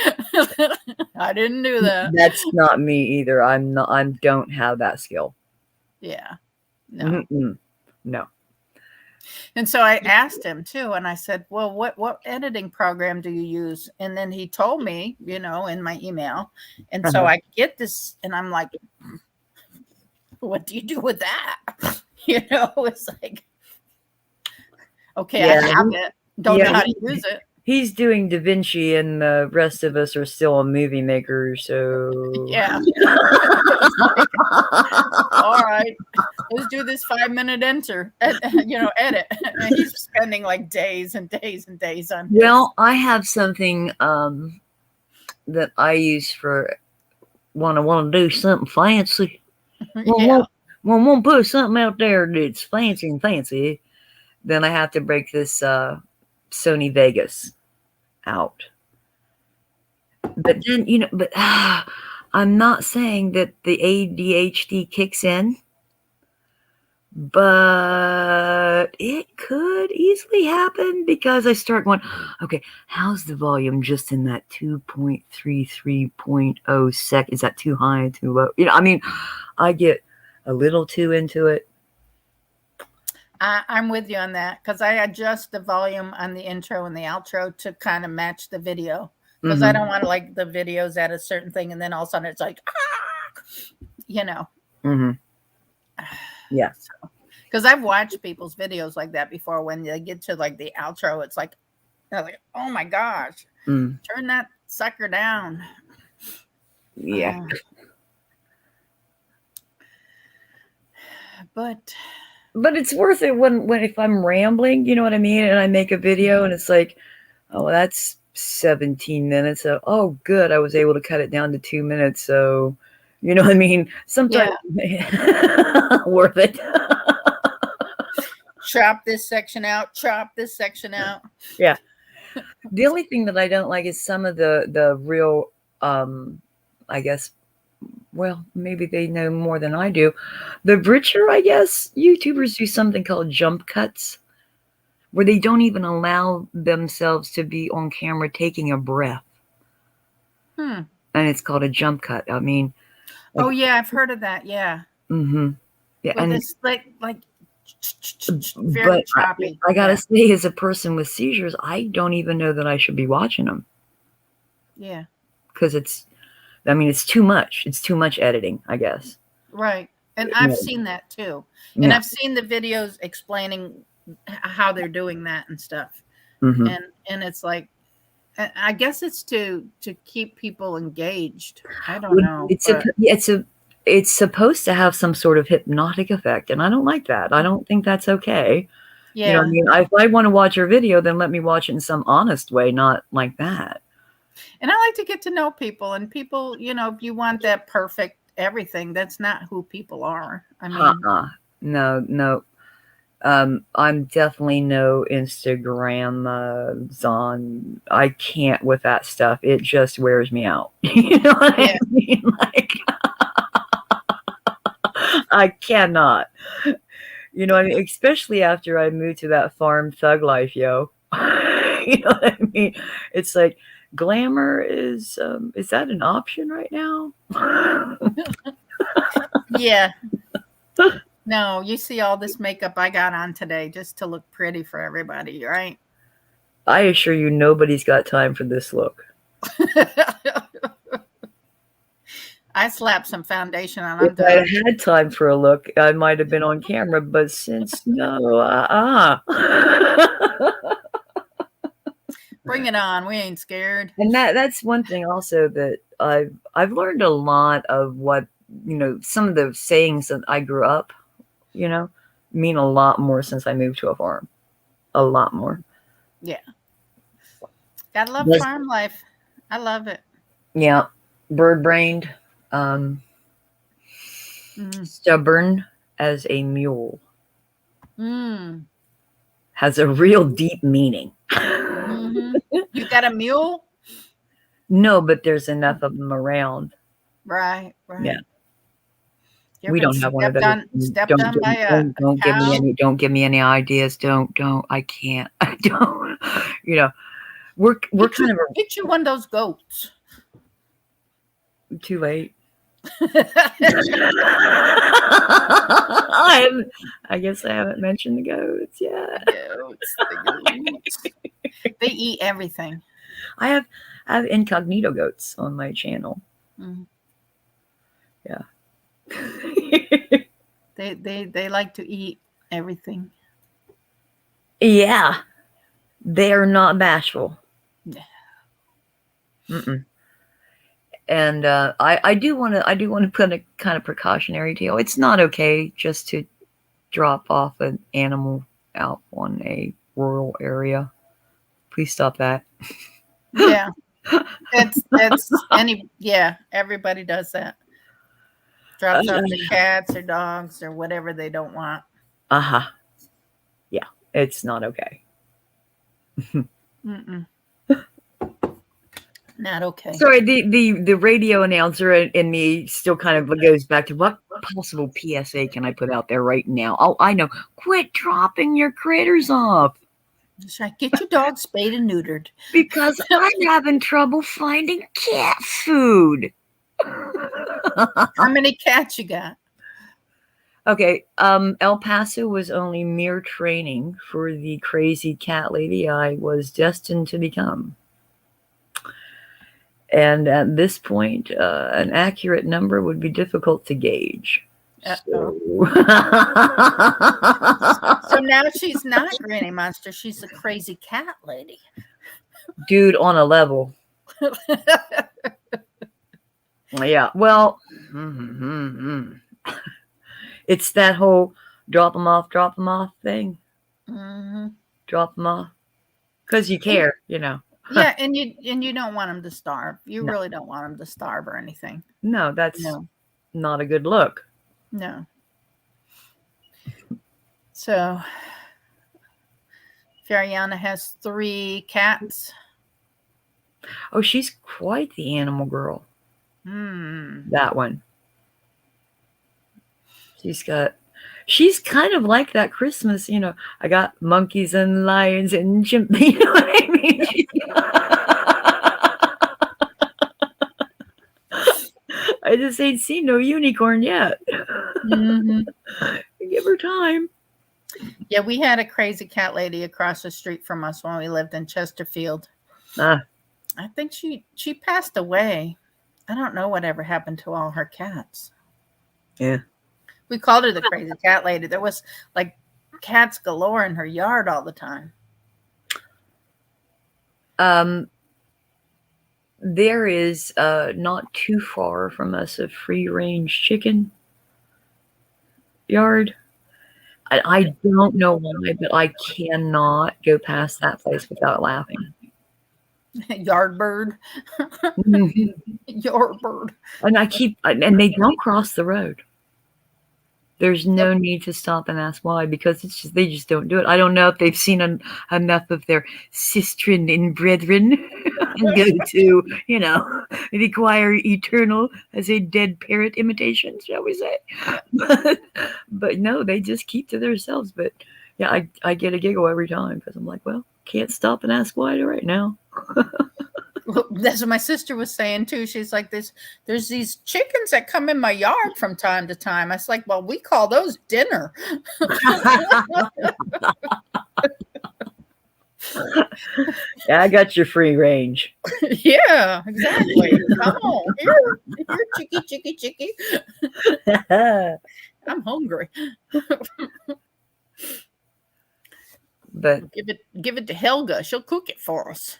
[SPEAKER 1] I didn't do that."
[SPEAKER 2] That's not me either. I'm not. I don't have that skill.
[SPEAKER 1] Yeah, no.
[SPEAKER 2] Mm-mm. No.
[SPEAKER 1] And so I asked him too, and I said, "Well, what editing program do you use?" And then he told me, in my email. And so
[SPEAKER 2] Uh-huh.
[SPEAKER 1] I get this, and I'm like, "What do you do with that?" It's like, okay, I
[SPEAKER 2] Yeah.
[SPEAKER 1] have it. Don't
[SPEAKER 2] Yeah.
[SPEAKER 1] know how to use it.
[SPEAKER 2] He's doing Da Vinci, and the rest of us are still a movie maker. So.
[SPEAKER 1] Yeah. It's like, all right, let's do this 5-minute edit. And he's spending like days and days and days on his.
[SPEAKER 2] Well, I have something that I use for when I want to do something fancy.
[SPEAKER 1] Yeah.
[SPEAKER 2] When I want to put something out there that's fancy, then I have to break this Sony Vegas out. But then, I'm not saying that the ADHD kicks in, but it could easily happen because I start going, okay, how's the volume just in that 2.33.0 sec? Is that too high, too low? I mean, I get a little too into it.
[SPEAKER 1] I'm with you on that because I adjust the volume on the intro and the outro to kind of match the video because I don't want to like the videos at a certain thing and then all of a sudden it's like,
[SPEAKER 2] Mm-hmm. Yeah.
[SPEAKER 1] Because I've watched people's videos like that before. When they get to like the outro, it's like, they're like, oh my gosh, turn that sucker down.
[SPEAKER 2] Yeah.
[SPEAKER 1] But
[SPEAKER 2] it's worth it when if I'm rambling, you know what I mean, and I make a video and it's like, oh, that's 17 minutes. So, oh, good, I was able to cut it down to 2 minutes. So, you know what I mean? Sometimes worth it.
[SPEAKER 1] Chop this section out. Chop this section out.
[SPEAKER 2] Yeah. The only thing that I don't like is some of the real, I guess, well, maybe they know more than I do. The richer, I guess, YouTubers do something called jump cuts, where they don't even allow themselves to be on camera taking a breath. And it's called a jump cut. I mean,
[SPEAKER 1] oh yeah, I've heard of that. Yeah.
[SPEAKER 2] Mm-hmm. Yeah,
[SPEAKER 1] With
[SPEAKER 2] and
[SPEAKER 1] this like very choppy.
[SPEAKER 2] I gotta say, as a person with seizures, I don't even know that I should be watching them.
[SPEAKER 1] Yeah.
[SPEAKER 2] Because it's too much. It's too much editing, I guess.
[SPEAKER 1] Right. And I've seen that too. And I've seen the videos explaining how they're doing that and stuff. And it's like, I guess it's to keep people engaged. I don't know.
[SPEAKER 2] It's supposed to have some sort of hypnotic effect, and I don't like that. I don't think that's okay.
[SPEAKER 1] Yeah.
[SPEAKER 2] You know what I mean? If I want to watch your video, then let me watch it in some honest way, not like that.
[SPEAKER 1] And I like to get to know people, and people, if you want that perfect everything, that's not who people are. I mean,
[SPEAKER 2] No. I'm definitely no Instagram on. I can't with that stuff. It just wears me out. You know what I
[SPEAKER 1] Yeah.
[SPEAKER 2] mean? Like I cannot. You know what I mean? Especially after I moved to that farm thug life, yo. You know what I mean? It's like glamour is that an option right now?
[SPEAKER 1] Yeah. No, you see all this makeup I got on today just to look pretty for everybody, right?
[SPEAKER 2] I assure you nobody's got time for this look.
[SPEAKER 1] I slapped some foundation on.
[SPEAKER 2] If
[SPEAKER 1] I'm
[SPEAKER 2] I
[SPEAKER 1] done.
[SPEAKER 2] had time for a look, I might have been on camera, but since no,
[SPEAKER 1] Bring it on. We ain't scared.
[SPEAKER 2] And that's one thing also that I've learned a lot of what, some of the sayings that I grew up, mean a lot more since I moved to a farm. A lot more.
[SPEAKER 1] Yeah. Gotta love
[SPEAKER 2] Was
[SPEAKER 1] farm life. I love it.
[SPEAKER 2] Yeah, bird brained,
[SPEAKER 1] Mm.
[SPEAKER 2] stubborn as a mule
[SPEAKER 1] Mm.
[SPEAKER 2] has a real deep meaning.
[SPEAKER 1] Hmm. You got a mule?
[SPEAKER 2] No, but there's enough of them around.
[SPEAKER 1] Right, right.
[SPEAKER 2] Yeah.
[SPEAKER 1] You ever
[SPEAKER 2] We
[SPEAKER 1] been
[SPEAKER 2] don't have one of those.
[SPEAKER 1] stepped on by a
[SPEAKER 2] Don't give me
[SPEAKER 1] cow?
[SPEAKER 2] don't give me any ideas. Don't I can't. I don't. You know, we're kind of
[SPEAKER 1] Get you one of those goats.
[SPEAKER 2] too late.
[SPEAKER 1] The
[SPEAKER 2] I guess I haven't mentioned the goats yet.
[SPEAKER 1] goats. The goats. They eat everything.
[SPEAKER 2] I have incognito goats on my channel.
[SPEAKER 1] Mm.
[SPEAKER 2] Yeah.
[SPEAKER 1] They like to eat everything.
[SPEAKER 2] Yeah. They're not bashful.
[SPEAKER 1] Yeah.
[SPEAKER 2] Mm-mm. And I do want to put a kind of precautionary tale. It's not okay just to drop off an animal out on a rural area. Please stop that.
[SPEAKER 1] Yeah. Everybody does that. Drops off their cats or dogs or whatever they don't want.
[SPEAKER 2] Uh-huh. Yeah, it's not okay.
[SPEAKER 1] Mm-mm. Not okay.
[SPEAKER 2] Sorry, the radio announcer in me still kind of goes back to what possible PSA can I put out there right now? Oh, I know. Quit dropping your critters off.
[SPEAKER 1] Just like, get your dog spayed and neutered.
[SPEAKER 2] Because I'm having trouble finding cat food.
[SPEAKER 1] How many cats you got?
[SPEAKER 2] Okay, El Paso was only mere training for the crazy cat lady I was destined to become. And at this point, an accurate number would be difficult to gauge. So
[SPEAKER 1] now she's not Granny Monster. She's a crazy cat lady.
[SPEAKER 2] Dude, on a level. Yeah, well, it's that whole drop them off thing.
[SPEAKER 1] Mm-hmm.
[SPEAKER 2] Drop them off. Because you care,
[SPEAKER 1] Yeah, and you don't want them to starve. You
[SPEAKER 2] No.
[SPEAKER 1] really don't want them to starve or anything.
[SPEAKER 2] No, that's not a good look.
[SPEAKER 1] No. So, Fariana has 3 cats.
[SPEAKER 2] Oh, she's quite the animal girl. That one. She's kind of like that Christmas, I got monkeys and lions and chimp, you know what I mean? I just ain't seen no unicorn yet.
[SPEAKER 1] Mm-hmm.
[SPEAKER 2] Give her time.
[SPEAKER 1] Yeah, we had a crazy cat lady across the street from us when we lived in Chesterfield.
[SPEAKER 2] I
[SPEAKER 1] think she passed away. I don't know whatever happened to all her cats.
[SPEAKER 2] Yeah.
[SPEAKER 1] We called her the crazy cat lady. There was like cats galore in her yard all the time.
[SPEAKER 2] There is not too far from us a free range chicken yard. I don't know why, but I cannot go past that place without laughing.
[SPEAKER 1] Yard bird. Yard bird.
[SPEAKER 2] And and they don't cross the road. There's no need to stop and ask why, because it's just they just don't do it. I don't know if they've seen enough of their sistren and brethren and go to, require eternal as a dead parrot imitation, shall we say? But no, they just keep to themselves. But yeah, I get a giggle every time because I'm like, well, can't stop and ask why right now.
[SPEAKER 1] Well, that's what my sister was saying too. She's like, there's these chickens that come in my yard from time to time. I was like, well, we call those dinner.
[SPEAKER 2] Yeah, I got your free range.
[SPEAKER 1] Yeah, exactly. Come on, here, chicky. I'm hungry.
[SPEAKER 2] But
[SPEAKER 1] give it to Helga. She'll cook it for us.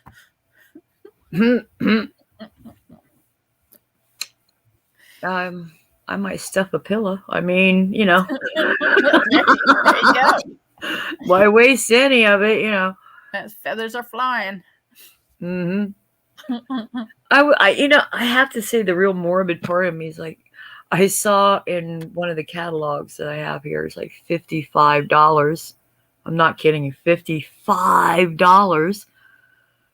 [SPEAKER 2] I might stuff a pillow. I mean,
[SPEAKER 1] There you go.
[SPEAKER 2] Why waste any of it?
[SPEAKER 1] Feathers are flying.
[SPEAKER 2] Mm-hmm. I have to say the real morbid part of me is like, I saw in one of the catalogs that I have here, it's like $55. I'm not kidding you, $55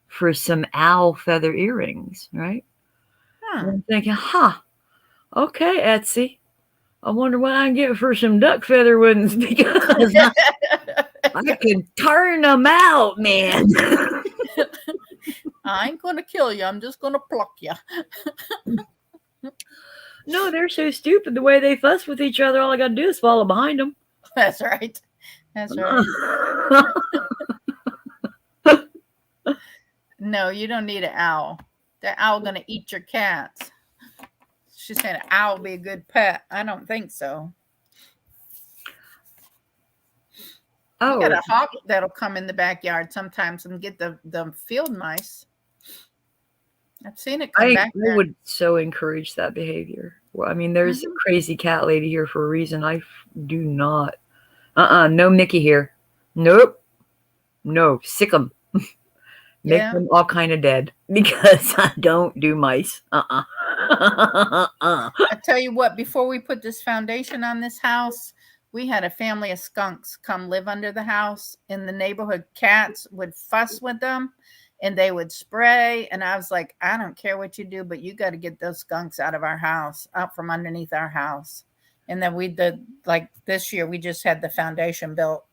[SPEAKER 2] for some owl feather earrings, right?
[SPEAKER 1] Huh.
[SPEAKER 2] And I'm thinking, okay, Etsy. I wonder what I can get for some duck feather ones because I can turn them out, man.
[SPEAKER 1] I ain't gonna kill you. I'm just gonna pluck you.
[SPEAKER 2] No, they're so stupid the way they fuss with each other. All I gotta do is follow behind them.
[SPEAKER 1] That's right. That's right. No, you don't need an owl. The owl gonna eat your cats. She's saying an owl would be a good pet. I don't think so.
[SPEAKER 2] Oh,
[SPEAKER 1] We got a hawk that'll come in the backyard sometimes and get the field mice. I've seen it come back there.
[SPEAKER 2] I would so encourage that behavior. Well, I mean, there's a crazy cat lady here for a reason. I do not. No Mickey here. Nope. No, sick 'em. Make them all kind of dead because I don't do mice.
[SPEAKER 1] I tell you what, before we put this foundation on this house, we had a family of skunks come live under the house. In the neighborhood, cats would fuss with them and they would spray. And I was like, I don't care what you do, but you got to get those skunks out of our house, out from underneath our house. And then we did, like this year, we just had the foundation built,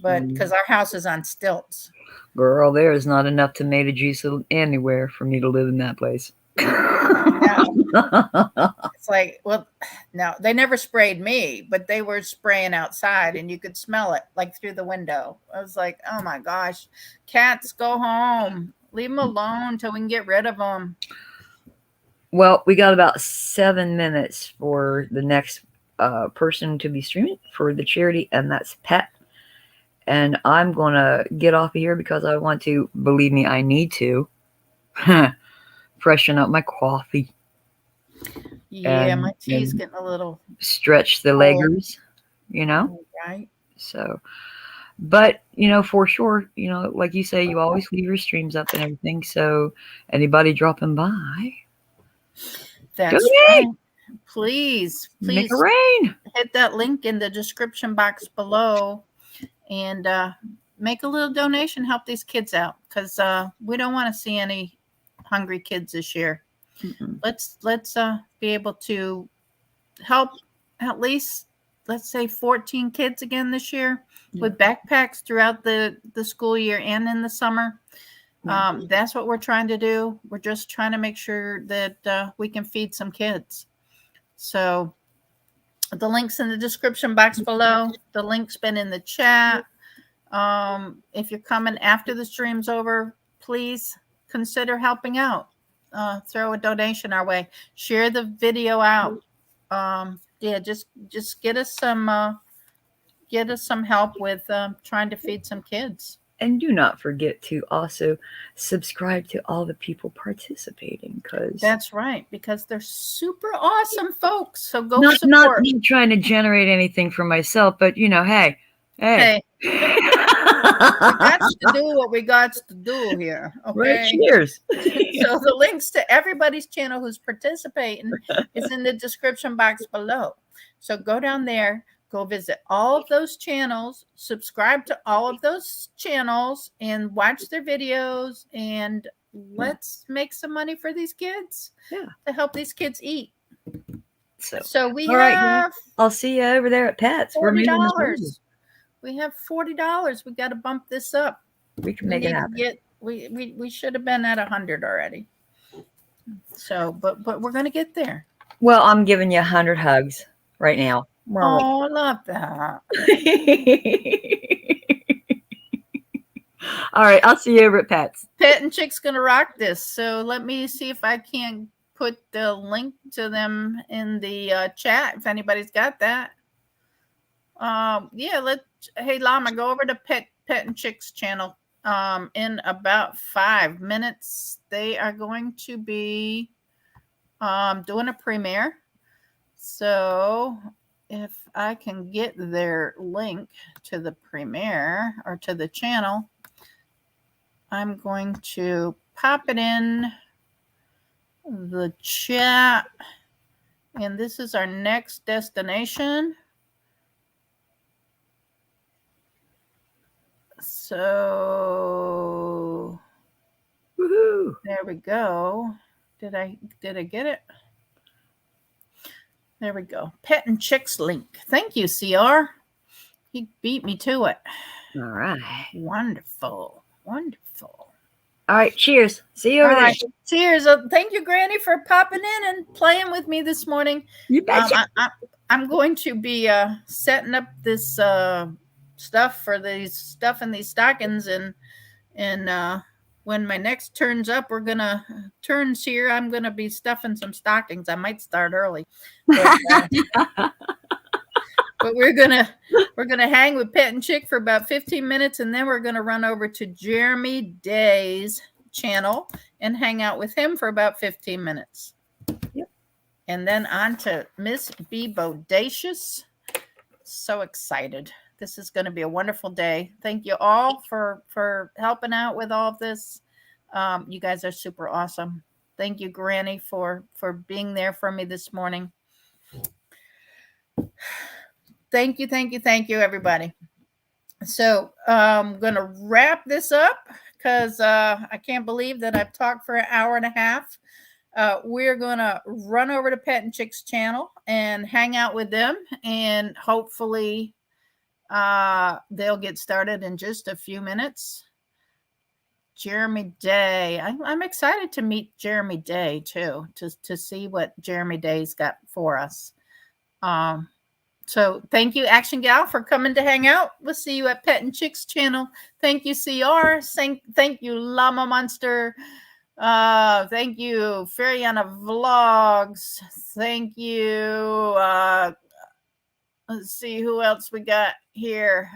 [SPEAKER 1] but because our house is on stilts.
[SPEAKER 2] Girl, there is not enough tomato juice anywhere for me to live in that place.
[SPEAKER 1] It's like, well, no, they never sprayed me, but they were spraying outside and you could smell it like through the window. I was like, oh my gosh, cats, go home. Leave them alone till we can get rid of them.
[SPEAKER 2] Well, we got about 7 minutes for the next person to be streaming for the charity, and that's Pet. And I'm going to get off of here because I want to, believe me, I need to freshen up my coffee.
[SPEAKER 1] Yeah, my tea's getting a little
[SPEAKER 2] stretch the leggers,
[SPEAKER 1] Right.
[SPEAKER 2] So, but, for sure, like you say, you always leave your streams up and everything. So anybody dropping by,
[SPEAKER 1] that's right. Please
[SPEAKER 2] make it rain.
[SPEAKER 1] Hit that link in the description box below and make a little donation, help these kids out, because we don't want to see any hungry kids this year.
[SPEAKER 2] Mm-mm.
[SPEAKER 1] Let's be able to help at least, let's say, 14 kids again this year with backpacks throughout the school year and in the summer. That's what we're trying to do. We're just trying to make sure that we can feed some kids. So the link's in the description box below. The link's been in the chat. If you're coming after the stream's over, please consider helping out. Throw a donation our way. Share the video out. Just get us some help with trying to feed some kids.
[SPEAKER 2] And do not forget to also subscribe to all the people participating, because
[SPEAKER 1] that's right, because they're super awesome folks. So go
[SPEAKER 2] not
[SPEAKER 1] support.
[SPEAKER 2] Not me trying to generate anything for myself, but hey.
[SPEAKER 1] We got to do what we got to do here. Okay.
[SPEAKER 2] Right, cheers.
[SPEAKER 1] So the links to everybody's channel who's participating is in the description box below. So go down there, go visit all of those channels, subscribe to all of those channels, and watch their videos. And let's make some money for these kids.
[SPEAKER 2] Yeah.
[SPEAKER 1] To help these kids eat.
[SPEAKER 2] So
[SPEAKER 1] we
[SPEAKER 2] all right,
[SPEAKER 1] have
[SPEAKER 2] I'll see you over there at Pets. We're moving this over.
[SPEAKER 1] $40. We have $40. We got to bump this up.
[SPEAKER 2] We can make it happen.
[SPEAKER 1] We should have been at 100 already. So, but we're gonna get there.
[SPEAKER 2] Well, I'm giving you 100 hugs right now.
[SPEAKER 1] Oh, I love that.
[SPEAKER 2] All right, I'll see you over at Pets.
[SPEAKER 1] Pet and Chick's gonna rock this. So let me see if I can put the link to them in the chat if anybody's got that. Yeah, hey Llama, go over to Pet and Chick's channel. In about 5 minutes, they are going to be doing a premiere. So if I can get their link to the premiere or to the channel, I'm going to pop it in the chat. And this is our next destination. So
[SPEAKER 2] woohoo!
[SPEAKER 1] There we go. Did I get it? There we go. Pet and Chicks link. Thank you, CR. He beat me to it.
[SPEAKER 2] All right.
[SPEAKER 1] Wonderful. Wonderful.
[SPEAKER 2] All right. Cheers. See you over there.
[SPEAKER 1] Right. Cheers. Thank you, Granny, for popping in and playing with me this morning.
[SPEAKER 2] You betcha.
[SPEAKER 1] I'm going to be setting up this stuff for these stuff in these stockings, and when my next turn's up, I'm gonna be stuffing some stockings. I might start early, but, but we're gonna hang with Pet and Chick for about 15 minutes, and then we're gonna run over to Jeremy Day's channel and hang out with him for about 15 minutes.
[SPEAKER 2] Yep.
[SPEAKER 1] And then on to Miss B Bodacious. So excited. This is going to be a wonderful day. Thank you all for helping out with all of this. You guys are super awesome. Thank you, Granny, for being there for me this morning. Thank you, everybody. So I'm going to wrap this up because I can't believe that I've talked for an hour and a half. We're going to run over to Pet and Chick's channel and hang out with them, and hopefully they'll get started in just a few minutes. Jeremy Day. I'm excited to meet Jeremy Day too, to see what Jeremy Day's got for us. So thank you, Action Gal, for coming to hang out. We'll see you at Pet and Chick's channel. Thank you, CR. Thank you, Llama Monster. Thank you, Fairyana Vlogs. Thank you. Let's see who else we got here.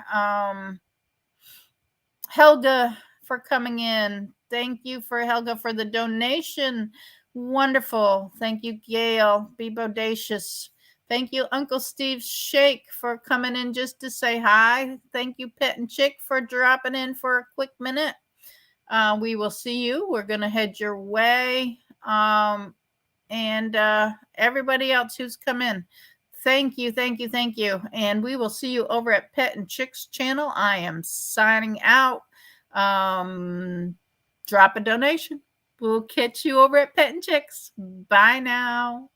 [SPEAKER 1] Helga for coming in. Thank you for Helga for the donation. Wonderful. Thank you, Gail. Be bodacious. Thank you, Uncle Steve Shake, for coming in just to say hi. Thank you, Pet and Chick, for dropping in for a quick minute. We will see you. We're going to head your way. And everybody else who's come in. Thank you. And we will see you over at Pet and Chick's channel. I am signing out. Drop a donation. We'll catch you over at Pet and Chicks. Bye now.